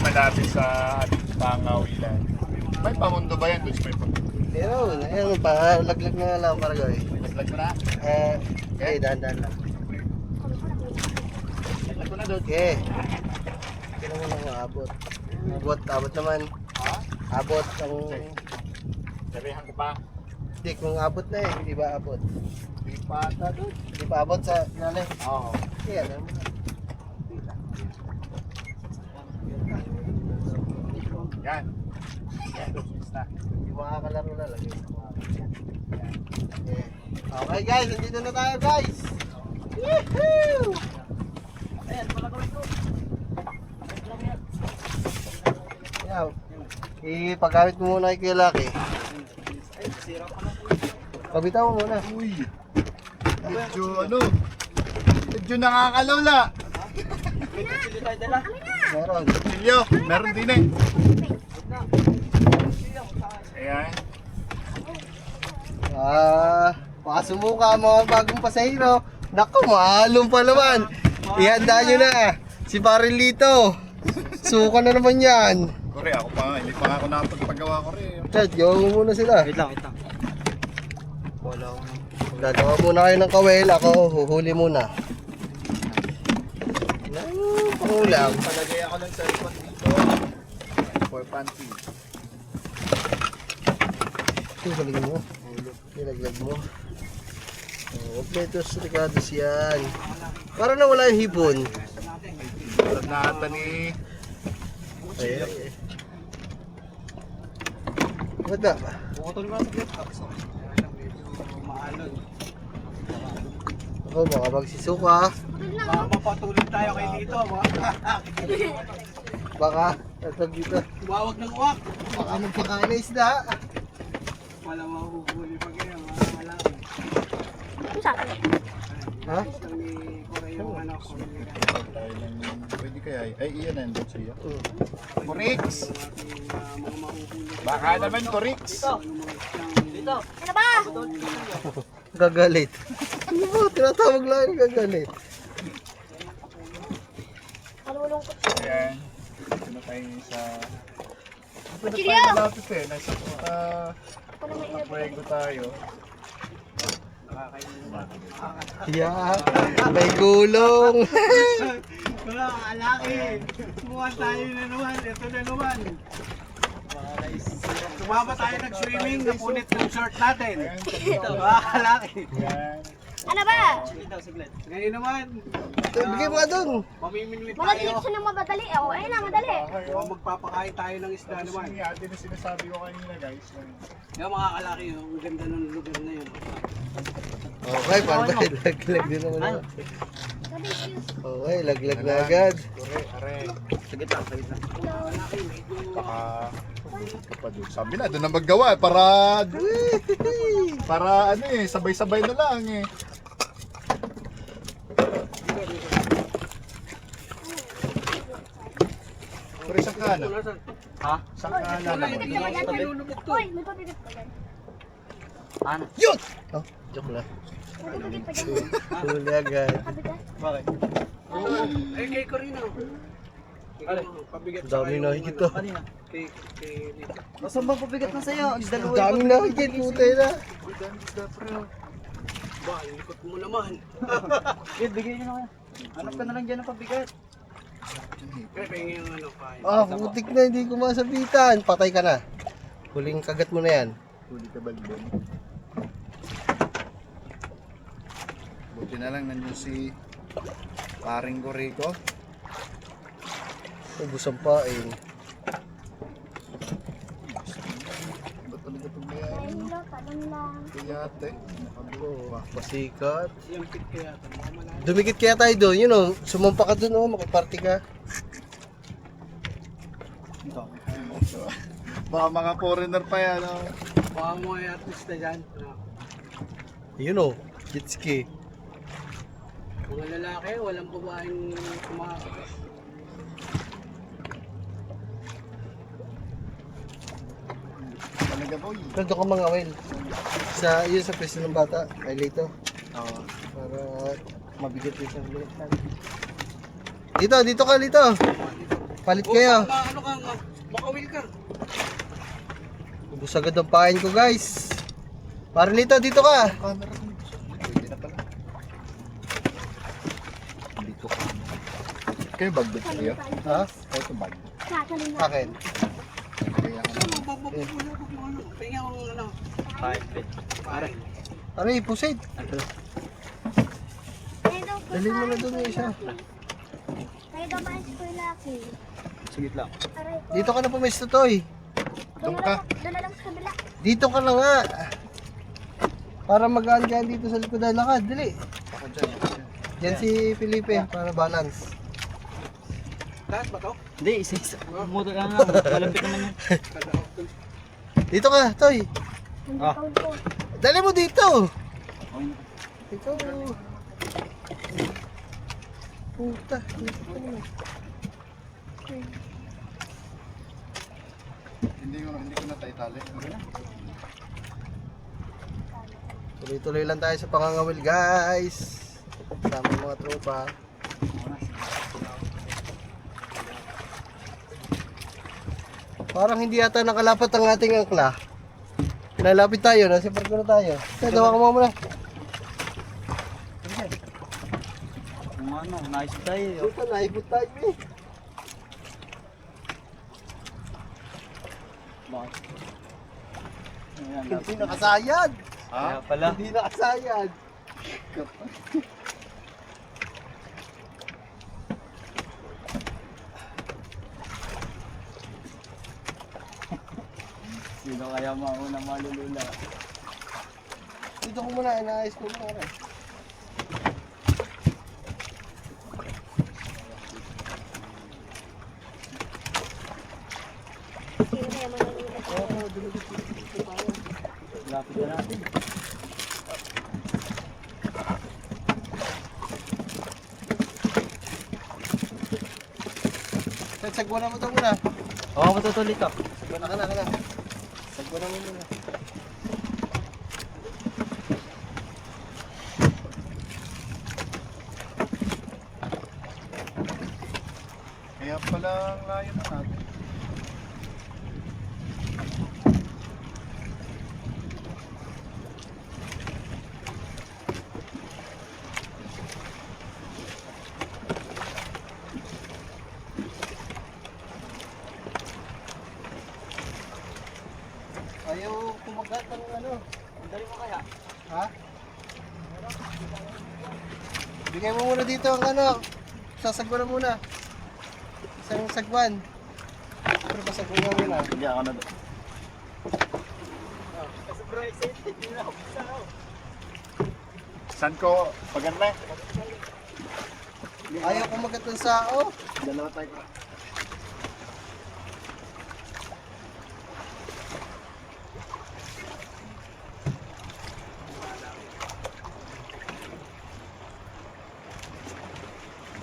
malapit sa ating pangawilan. May pamundo ba yan? Doon sa may pamundo. Meron, ayun, palaglag na lang para gawin. Laglag mo na? Dahan-dahan lang. Laglag ko na doon. Okay. Kailan mo lang maabot. Abot naman. Ha? Abot ang... Sabihan ko pa. Hindi, kung abot na eh, hindi ba abot? Di pa ata doon. Hindi pa abot sa ilalim. Oo. Kaya, alam mo na. Yan. Yan, basta. Yung makakalaro na lang. Okay. Okay guys, nandito na tayo guys. Yehoo! Ayan, wala ko ito. Yan. Ipaggamit mo muna kay Lucky. Ay, sira pa na. Pabitaw mo muna. Uy. Medyo nakakalawla. May sili tayo dala. Meron. Silyo, meron din eh. Ayan. Pakasumuka mga bagong pasahero. Naku, mahalong pa naman. Ihanda nyo na. Si Parilito. Suka na naman yan. Kore, ako pa nga. Hindi pa nga ako nakapagpagawa ko rin. Chad, gawin mo muna sila. Wait lang. Wala ko na. Gagawa muna kayo ng kawel. Ako, huhuli muna. Pangulam. Palagay ako ng cellphone dito. For panty. Ito, galing mo. Nilaglag mo. Kompletos, ricados yan. Para na wala yung hipon. Tulad na ata ni... Ay. Ba't na? Pukutol ko na sa clip. Maalon. Ako, baka magsisuka. Baka mapatulog tayo kay dito. Baka, tatag dito. Tumawag ng uwak. Baka magpakain na isda. Wala mahuhuli pa kayo. Mga malaki. Ano sa akin? Ha? Gusto ni Kore yung ano. Pwede kaya ay iyan na yun siya. Mm. Corix! Mga mahuhuli. Baka naman Corix! Dito. Ano ba? Gagalit. Ano mo? Tinatawag lang yung gagalit. Malulungkot. Ayan. Ito na tayo sa... Kutsilyo! Malapit eh. Nasa Ako na may Puwego tayo. Yeah, may gulong. Wala, alaki. Kumuha tayo na naman. Ito na naman. Tumama tayo nag-swimming. Napunit ng short natin. Wala, alaki. Ayan. Ano ba? Dito, siglit. Ngayon naman. Bigay mo ka dun. Mamimili Madali tayo. gusto nang madali. Oh, ayun na, madali. Magpapakain tayo ng isda Tapos naman. yung ate na sinasabi ko kanina guys. Yung mga kalaki, ang ganda ng lugar na yun. Okay, pantay. Laglag din naman. ako. Sabi, excuse. Okay, laglag na agad. Kore, are. Sagit lang. Baka... Pa doon. Sabi na, doon na maggawa. Para ano eh, sabay-sabay na lang eh. Kore, saan ka na? Ha? Saan ka na? Pabigat ka ba dyan? Hoy, may pabigat pa dyan. Ano? Yun! Oh, joke lang. May pabigat pa dyan. Huli agad. Pabigat. Bakit? Ay, kay Corina. Pabigat Ang dami nakikita. Kanina. Kay Lito. Saan ba pabigat na sa'yo? Ang Ang dalawa dami nakikita. Putay na. Ba, likot mo naman. Wait, bigay nyo na kaya. Hanap ka na lang dyan ng pabigat. Kaya pahingin yung ano pa. Ah, putik na. Hindi ko masabitan. Patay ka na. Huling kagat mo na yan. Huli ka balbon. Buti na lang nandiyon si paring Goriko. Ubus ang pain. Ba't talaga itong mayayari? Ayun lang, talon lang. Kaya ate, nakabuo pa. Pasikat. Yung pit kaya ito. Mga malaki. Dumikit kaya tayo doon. Yun o. Sumampa ka doon o. Makiparty ka. Baka mga foreigner pa yan. Oh. Baka mo ay artist na dyan. Yun o. Jet ski. Mga lalaki, walang babaeng kumakakit. Talaga boy. Nandun ka mga well. Yun sa pwesto ng bata. Ay lito. Oo. Para mabigat yung sa bulitan. Dito ka, dito. Palit kayo. Ano ka, makawil ka. Ubus agad ang pain ko guys. Marlito, dito ka. Camera ko. Pwede na pala. Dito ka. Kayo bag ba kayo? Ha? Kayo ito bag. Kakalina. Akin. Kaya ka na. Tingnan mo ano. Pare. Ano ipusid? Kaya daw po Dalhin mo na doon yung isa. Kaya daw maalis ko yung laki. Sige lang. Aray ko. Dito ka na pumesto, Toy. Doon ka. Doon na lang sa kabila. Dito ka na nga. Para magaan ka dito sa likod ng lakad. Dali. Ako dyan. Yan si Felipe para balance. Taas ba to? Hindi, isa-isa. Motor ka nga. Malapit naman yan. Dito ka, Toy. Hindi Ah. ko po. Dali mo dito. Ito. Puta. Hindi ko na taitali. Tuloy-tuloy lang tayo sa pangangawil, guys. Sama yung mga tropa. Parang hindi yata nakalapat ang ating angkla. Pinalapit tayo, nasa parko na tayo. Dawa ka muna. Kung ano, nice tayo. Dito, naibot tayo eh. Bakit? Ayan, Hindi nakasayad. Kaya pala. Hindi nakasayad. Sino kaya mauna malulula? Dito ko muna, inaayos ko muna. Sino kaya manunod? Lapit na natin. Sagwa na mo ito muna. Oo, matutuloy ka. Sagwa na ka na. Sagwa na mo muna. Kaya pala ang layo na natin. Ayaw kumagat ang ano. Dali mo kaya? Ha? Bigay mo muna dito ang ano. Sasagwa na muna. Isang sagwan. Pero pasagwan mo muna. Hindi ako na doon. Saan ko? Paganda eh. Ayaw kumagat ng sao. Dalawa tayo.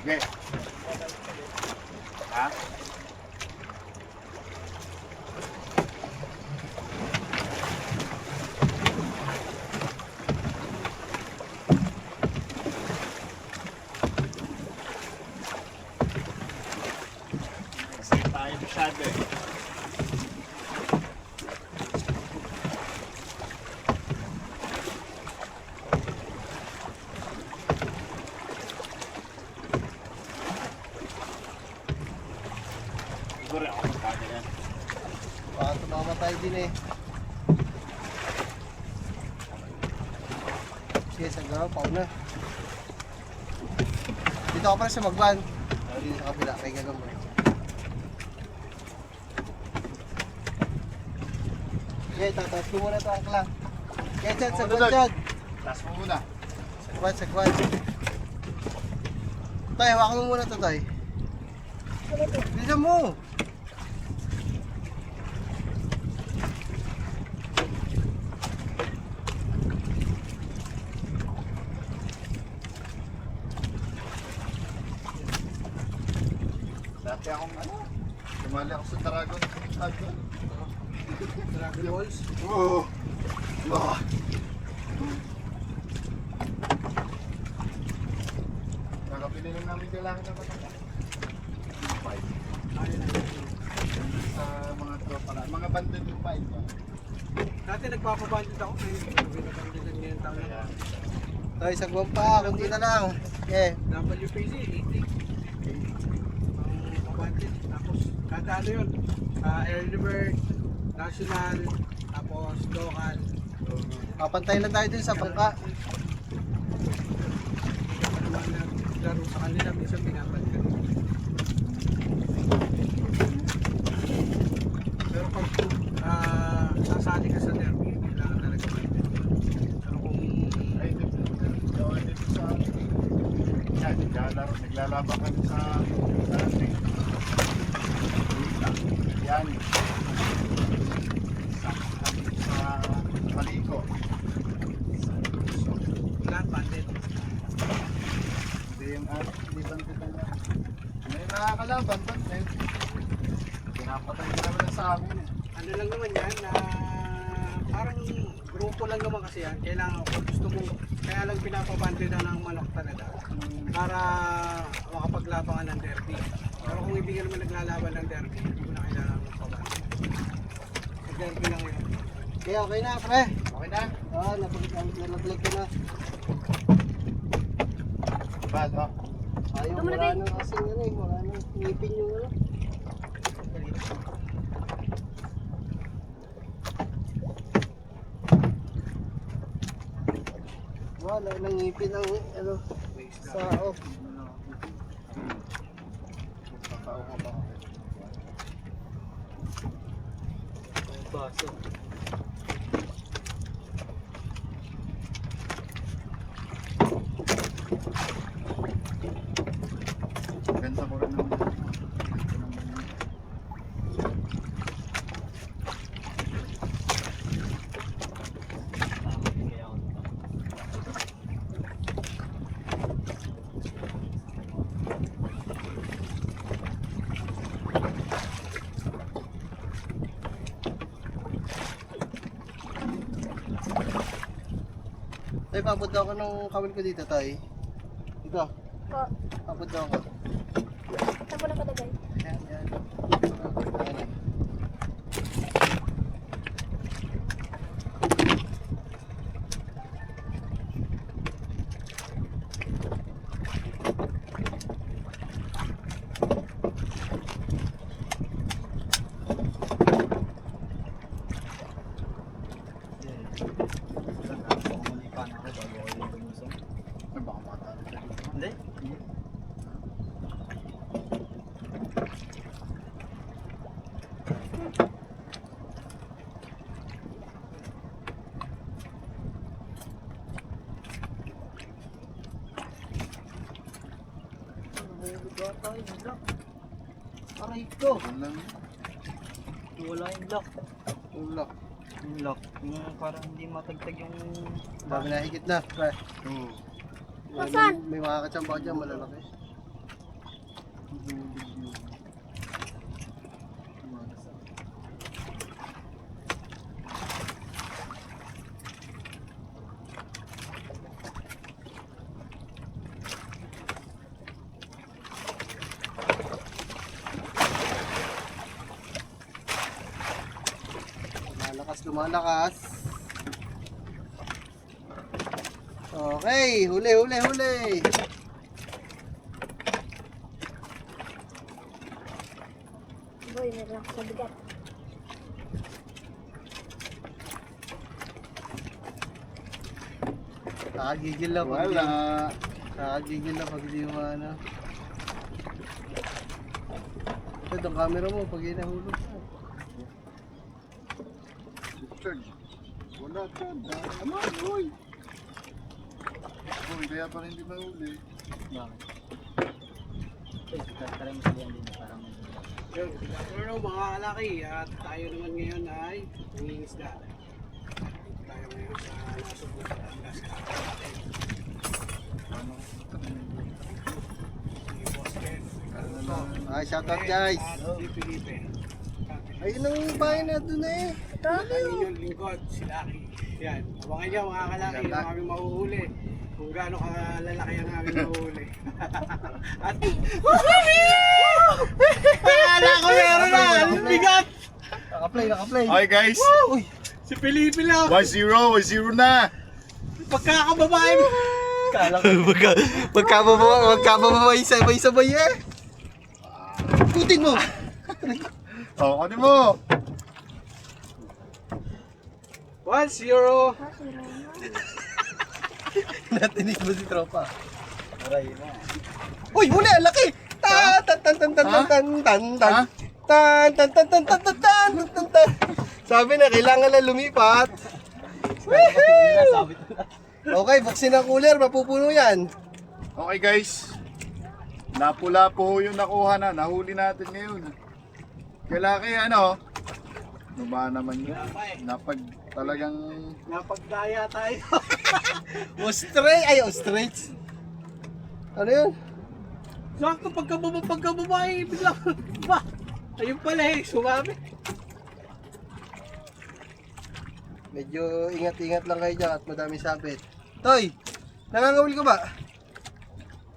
Okay. Ha? Kasi tayo masyado eh. Siguro ako magkaka yan. Baka tumamatay din eh. Sige, sagwa. Pauna. Dito ka pala sa magban. Dito sa kabila. Kay gagamot. Okay, tataas ko muna ito ang klang. Okay, Chad, sagwan, Chad. Taas mo muna. Sagwan. Tay, hawakan mo muna ito, Tay. Bilisan mo. Dati akong ano? Sumali ako sa Taragon. Dragon Balls. Oo. Ah. Nakapili lang namin kailangan ng matanda. 5. Sa mga tropa na. Mga bandit yung pa ito. Dati nagpapabandit ako. Binabanditan ngayon taon na. Tayo sa pa, kundi na lang. Okay. WPC, 80. Ang pabandit. Tapos, kada ano yun? Early Bird, National, tapos local. Papantay lang tayo dun sa bangka. Laro sa kanila, minsan pinapalitan. Pero pag sasali ka sa derby, kailangan talaga bandit. Pero kung Ay, dito sa... Yan, naglalaban kami sa... Yan. Sa Paliko. lahat bandit. Hindi yung hindi bandit na. May nakakalaban, bandit. Pinapatay ko naman sa amin eh. Ano lang naman yan, parang grupo lang naman kasi yan. Kailangan kung gusto mo, kaya lang pinapabanditan ng manok talaga para makapaglabangan ng derby. Pero kung hindi ka naman naglalaban ng derby, hindi mo na kailangan magpabandit. Sa derby lang yun. Okay, okay na, pre. Okay na? Oo, nalaglag ko na. Bad, oh. Ayaw, Ito muna, wala babe. nang kasing ano eh. Wala nang ngipin yung ano. Wala nang ngipin ang ano. Sa off. Baso. Ganda ko rin naman. Kaya ako dito. Tay, papunta ako ng kawil ko dito, tay. Dito, Po, papunta ako. saan mo nakalagay? Yan, yan. Ayan. Pumunipan ako bago ako yung lumusong. Ay, baka matalo siya dito. Hindi. Aray ko. Yun lang. Wala yung lock. Ulak. Yung lock. Yung parang hindi matagtag yung... Dami na higit na, pre. Oo. Saan? May makakatsamba ka dyan, malalaki. Lumalakas. Okay, huli, huli, huli. Boy, meron ako sa bigat. Nakagigil lang. pag Wala. di- Nakagigil lang pag di mo ano. Ito, itong camera mo pag inahulog. Richard. Wala ka. Naman, uy. Oh, kaya pa rin hindi mahuli. Bakit? Try mo sabihan din parang... Yun, pero mga kalaki, at tayo naman ngayon ay nangingisda. Tayo ngayon sa nasog na Batangas. Ano? Si Boss Ken, Carlos, Ay, shoutout guys. at si Felipe. Ayun ang bahay na doon eh. Ang inyong lingkod, si Lucky. Yan, abangan nyo mga kalaki, yung aming mahuhuli. Kung gaano kalalaki ang aming mahuhuli. At Akala ko meron na! Ang bigat! Naka-play. Okay guys, Si Felipe lang! 1-0 na. Pagkakababae mo! Magkababay sabay-sabay eh. Putin mo. Oh, ano mo? 1-0! Natinig mo si tropa. Aray na. Uy, huli, ang laki. Tan tan tan tan tan tan tan tan. Ha? Tan tan tan tan tan tan tan tan tan. Sabi na kailangan na lumipat. Okay, buksin ang cooler, mapupuno yan. Okay guys, napula po yung nakuha na, nahuli natin ngayon. Kalaki ano, ba naman yun, talagang, Napagdaya tayo. Ostrich. Ano yun? Sakto pagkababae, biglang ba? Ayun pala eh, sumami. Medyo ingat-ingat lang kayo dyan at madami sabit. Toy, nangangawil ka ba?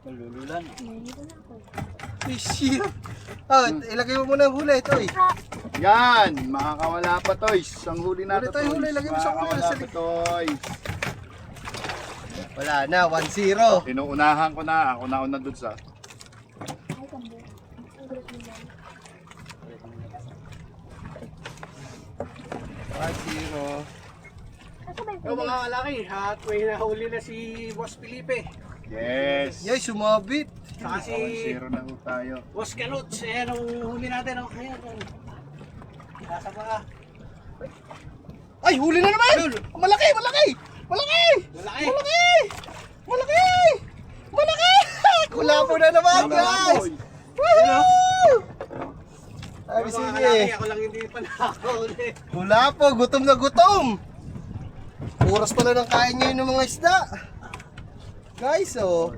Malululan. Shit. Oh, ilagay mo muna ang huli, Toy. yan, makakawala pa toys. Ang huli natin Huli tayo, huli. Lagay mo sa cooler, makakawala sa pa toys. Wala na, 1-0. Inuunahan ko na, ako nauna dun sa. Ay, kambo. Ang gulat mo lang. 1-0. Asa ba yung Yung mga kalaki, at may nahuli na si Boss Felipe. Yes. Yay, sumabit. Saka si 1-0 na ho tayo. Boss Kaluts, eh, nung huli natin, kaya doon. Nasa mga, Ay, huli na naman! Malaki! malaki! Kula po na naman, guys! Woohoo! Sabi Yung mga sige. kalaki, ako lang hindi pa nakahuli. Hula po, gutom na gutom. Oras pala ng kain nyo ng mga isda. Guys, oh.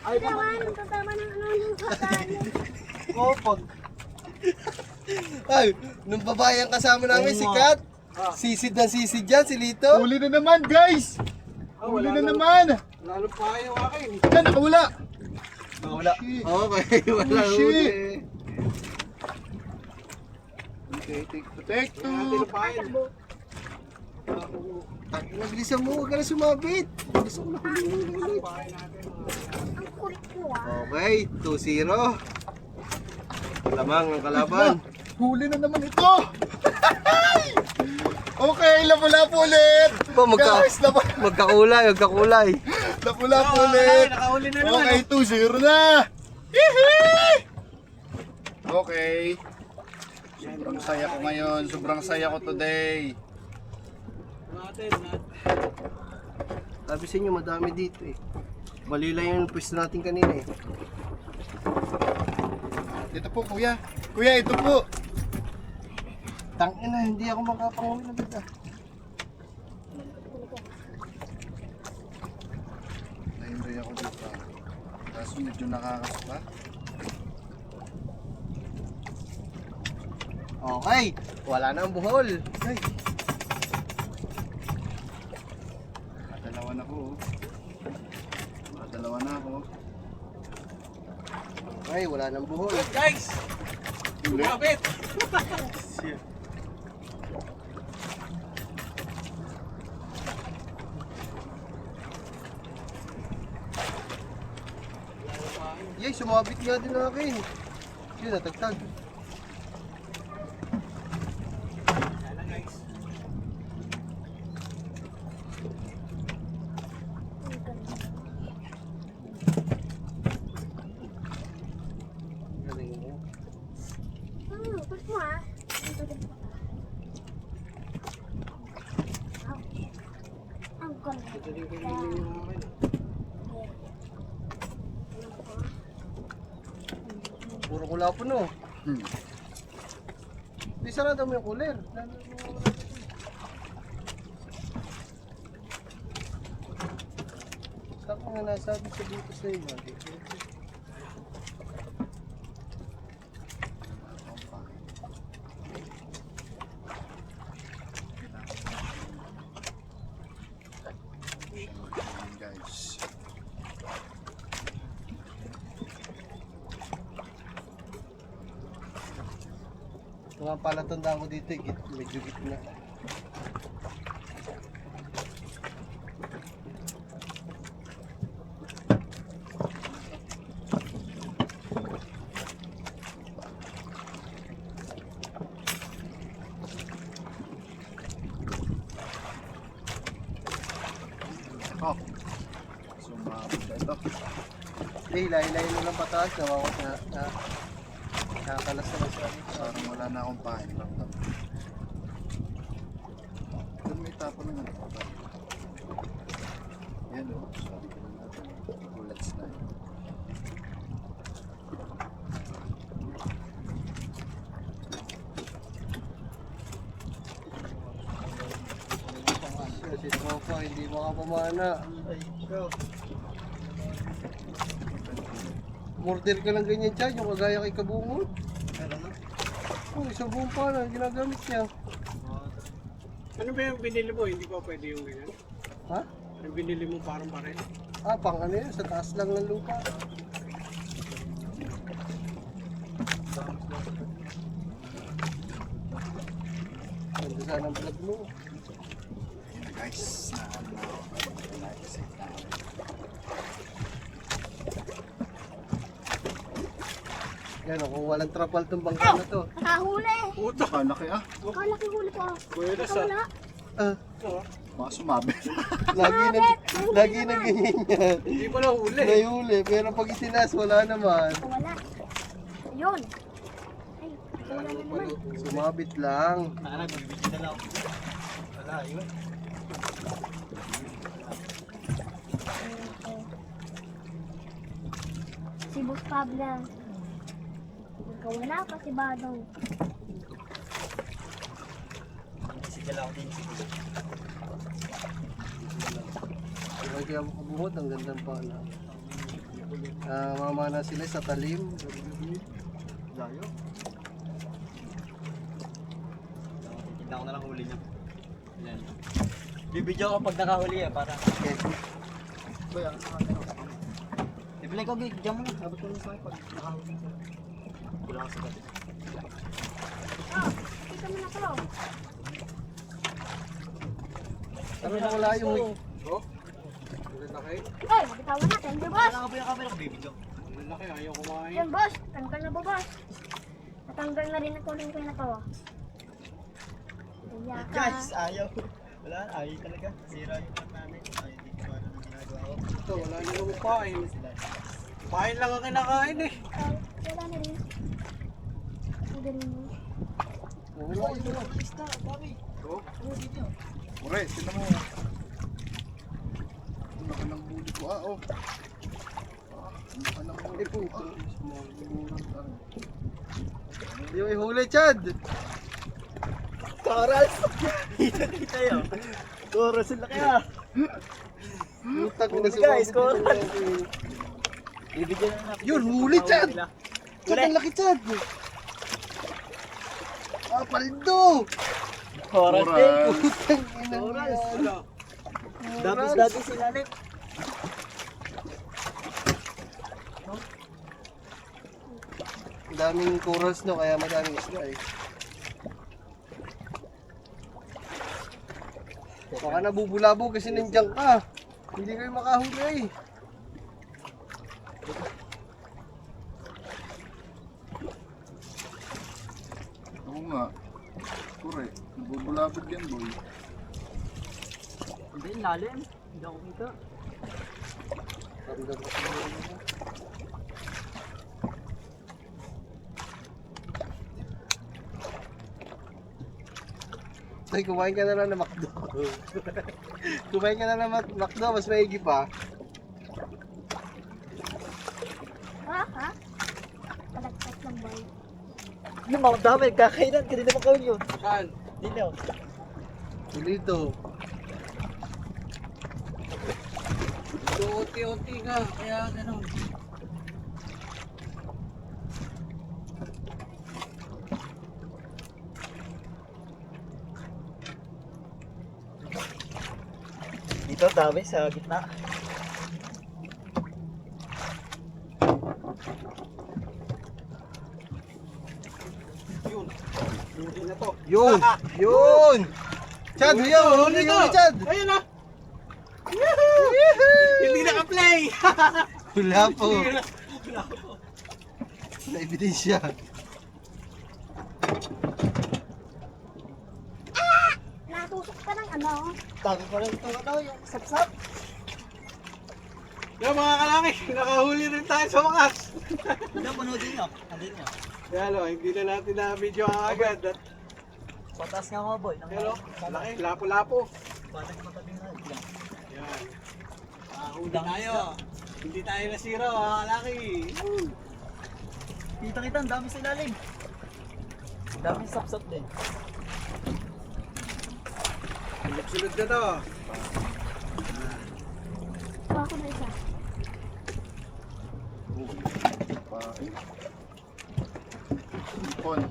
naman, tatama ng ano ng kakain. Kopag. Ay, nung babae ang kasama namin, si Kat. Sisid na sisid dyan, si Lito. Huli na naman guys! Huli na naman! Lalo pa yung akin. Yan, nakawala! Wala. Okay, wala Oh, huli. shit. Okay, take two. Tinupain. Nabilisan mo, huwag ka na sumabit. Gusto ko na huli. Ang kulit ko ah. Okay, 2-0. Lamang ang kalaban. Huli na naman ito! Okay, lapu-lapu ulit! Po, Guys, magkakulay. lapu-lapu ulit! Nakahuli na naman. Okay, 2-0 na! Hihi! Okay. Sobrang saya ko ngayon. Sobrang saya ko today. Natin. Sabi sa inyo, madami dito eh. Bali lang yung pwesto natin kanina eh. Ito po, kuya. Kuya, ito po. Tangina, hindi ako makapanguwi na bita. Nahinday ako dito. Kaso medyo nakakaspa. Okay, wala na ang buhol. Ay, Dalawa na ko. Dalawa na ako. okay, wala na ang buhol. Guys! Huli. Kumabit! Yay, sumabit nga din akin. Yun, natagtag. Galing mo. Kulit mo ah. Ang kulit. Puro kula po no. Hmm. Di sarado mo yung cooler. Saka nga nasabi sa dito sa iyo. Guys. Mga palatandaan ko dito, medyo gitna. Oh. Sumabot na ito. Hilahin mo lang pataas, nawawag na. Nakakalas na siya. Parang wala na akong pain lang. Doon may tapon naman. Yan o. Sabi ko lang natin. Bullets na yun. Si Tropa, hindi makapamana. Murder ka lang ganyan dyan, yung kagaya kay Kabungod. Oh, isang buong pala, ginagamit niya. Ano ba yung binili mo? Hindi pa pwede yung ganyan? Ha? Yung binili mo parang pareho? Pang ano yan, sa taas lang ng lupa. Ganda sana ang vlog mo. Yan guys. Na-set na. Yan o, kung walang trapal tong bangka na to. Nakahuli. Puto ka, laki ah. Kalaki huli ko. Pwede sa... Wala. Baka sumabit. Lagi na ganyan yan. Hindi ko na huli. Nahuli, pero pag itinaas, wala naman. Wala. Yun. Ay, wala na naman. Sumabit lang. Anak, magbibigyan na lang ako. Wala, yun. Si Boss Pablo. Wala pa si Badong. Sige lang ako din. Diba kaya kabuhot, ang gandang pala. Mamana sila sa talim. Layo. Kita ko na lang huli niya. Yan. Bibidyo ko pag nakahuli para. Okay. Kaya, Ibilay ko, diyan mo na. Sabi ko lang sa'yo pag nakahuli siya. Wala ka sa gabi. Kita mo na ko. Sabi na wala yung... Oh? Ang laki. Ay, mabitawan natin. Yung boss. Wala ka ba yung camera ko, bibidyo? Ang laki. Ayaw kumain. Yung boss. Tanggal na ba boss? Natanggal na rin ang kuling ko na to. Kaya ka. Guys, ayaw. Wala, ayaw talaga. Zero yung plan namin. Ayaw din ko ano ginagawa ko. Ito, wala na naman pain. Pain lang ang kinakain eh. Ay, wala na rin. Wala rin mo. Wala yun. Oh? Ure, sino mo? Ano ka ng huli ko? Oh. Ano ka ng huli ko? Yung ihuli, Chad! Coral! Kita yun. Coral sila kaya. Utag na Guys, sumabit. coral. Bibidyo na natin. Yun, huli, Chad! Nila. Chad, ang laki, Chad! Paldo! Coral Coral. din. Utang ina Coral. yan. Wala. Dapis sila Nick. Ang daming corals no, kaya madaming isda eh. Baka nabubulabog kasi nandiyan ka. Hindi kayo makahuli. Oo nga. Ure, nabubulabog yan boy. Hindi, lalim. Hindi ako kita. Ramdam ko siguro. Ay, kumain ka na lang ng McDo. Kumain ka na ng McDo, mas maigi pa. Ha? Palagpas lang boy. Yung mga dami, kakainan. Hindi naman kawin yun. Saan? Hindi na. Dito. Unti-unti ka. Kaya gano'n. Dito, dami sa gitna. Yun. Huli na to. Yun! Yun! Chad, yun! Huli to. yun, Chad! Ayun na. Hindi naka-play. Wala po. Wala ebidensya. Natusok pa ng ano. Tago pa rin ito, ano, yung sapsap. Yung mga kalaki, nakahuli rin tayo sa wakas. Ano, panoodin nyo? Andin nyo. Kaya lo, hindi na natin na video agad. At, Patas nga mga boy. pero, laki, lapo-lapo. Patas matabing na. Yan. Huli tayo. Hindi tayo nasira, mga kalaki. Kita-kita, ang dami sa ilalim. Daming sapsap din. Sunod na to. Ako na isa. Ipon.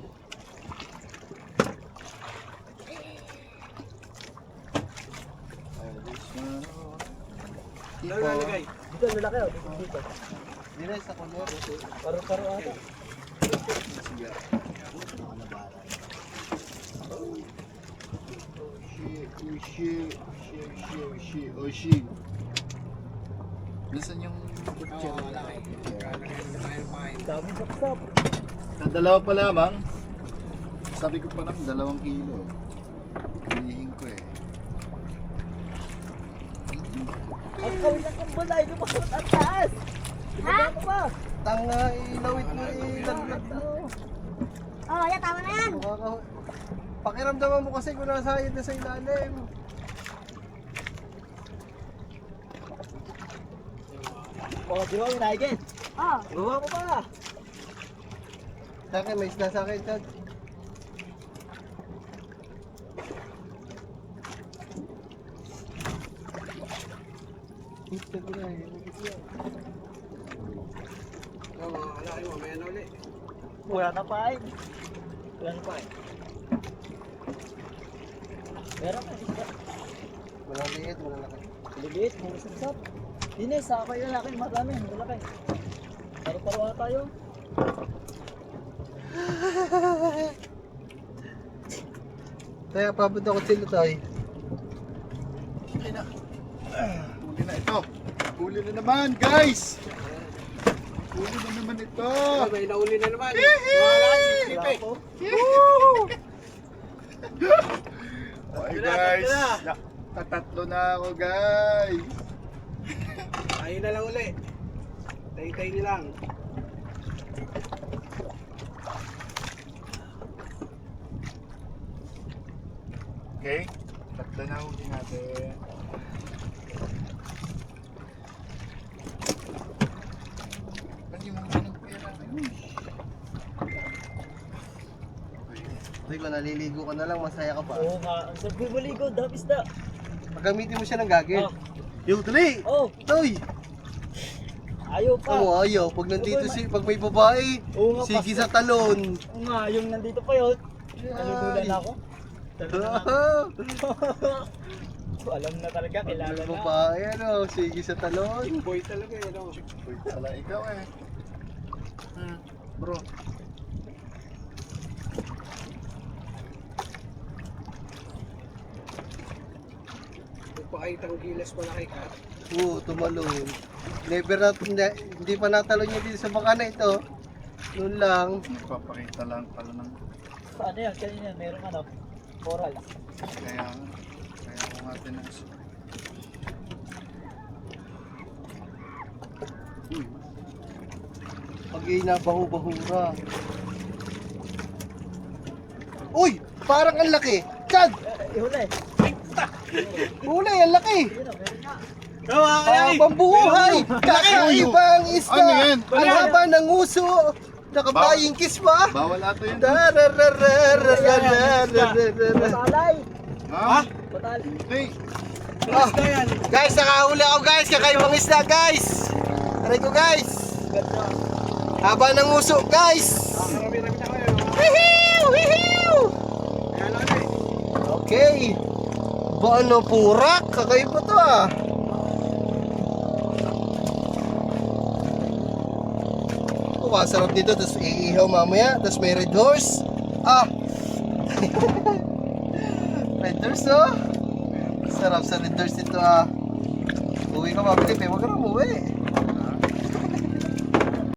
Ano lalagay? Dito, lalaki o. Dito. Hindi na, sa kulot. Paro-paro ata. Oh shit. Nasaan yung Oo, laki. Lalagay na tayo kumain. Daming sapsap. Dalawa pa lamang. Sabi ko pa ng 2 kilo. Hinihin ko eh. Ang kawin ng kumbalay, lumakot ang taas. Ha? Ano ba? Tanga, ilawit mo, ilaglag mo. Oh, yan, tama na yan. Pakiramdaman mo kasi kung nasa na sa ilalim. O, di ba, winaikin? Oh, Gawa mo pa. Sa akin, may isda sa akin, Chad. Oo, mga kalaki, mamaya na ulit. Wala na pa eh. Wala na pa eh. Meron ka, isda. Walang liit, walang laki. Lilit, mga sapsap. Dinis, sa ako yung lalaki, marami, malaki. Paro-paro na tayo. Kaya papunta ko sila tayo. Huli na. Huli na ito. Huli na naman, guys! Huli na naman ito. Oh, may nauli na naman. Mga kalaki, si Felipe. Okay, Wala, guys. tatlo na. Tatatlo na ako, guys. Tayo na lang uli. Tay-tay niyo lang. Okay? Tatlo na huli natin. Lagi mo ng pera. Sabi ko, naliligo ka na lang, masaya ka pa. Oo nga, ang sabi mo ligo, dami isda. Pagamitin mo siya ng gagil. Oh. Yo, dali! Oh, Toy! ayaw pa. Oo, ayaw. Pag nandito si, pag may babae, Oo nga, sige sa talon. Oo nga, yung nandito pa yun. Naludulan ako. Alam na talaga, kilala May na. babae, ano, sige sa talon. Boy talaga eh, no? Uy, pala ikaw eh. Bro. Nagpakaitang gilas malaki ka. Oo, tumalon. Never na, hindi pa natalon niya dito sa baka na ito. Noon lang. Nagpapakita lang pala ng Paano yan? Kanina, merong ano, coral. kaya ko nga tinas. Uy, Pag inabaho-bahura. Uy! Parang ang laki! Chad! Ihuli. Huli, ang laki! Yun o, meron nga. Oo, mga kalaki. Pambuhay! Kakaibang isda! Ano yan? Ang haba ng uso! Naka-flying kiss pa! bawal ato yun. Batalay. Ha? Batalay. Hindi. Ah, guys, nakahuli ako guys! Kakaibang isda guys! Aray ko guys! Ganda. Haba ng uso guys! Marami-rami na kayo. Wihiw! Wihiw! Kaya lang eh. Okay! Bano purak! Kakaiba to ah! Oh, masarap dito, tapos iihaw mamaya, tapos may red horse. Ah! Red doors oh. Sarap sa red doors dito ah. Uwi ka mabilip eh, wag ka na umuwi.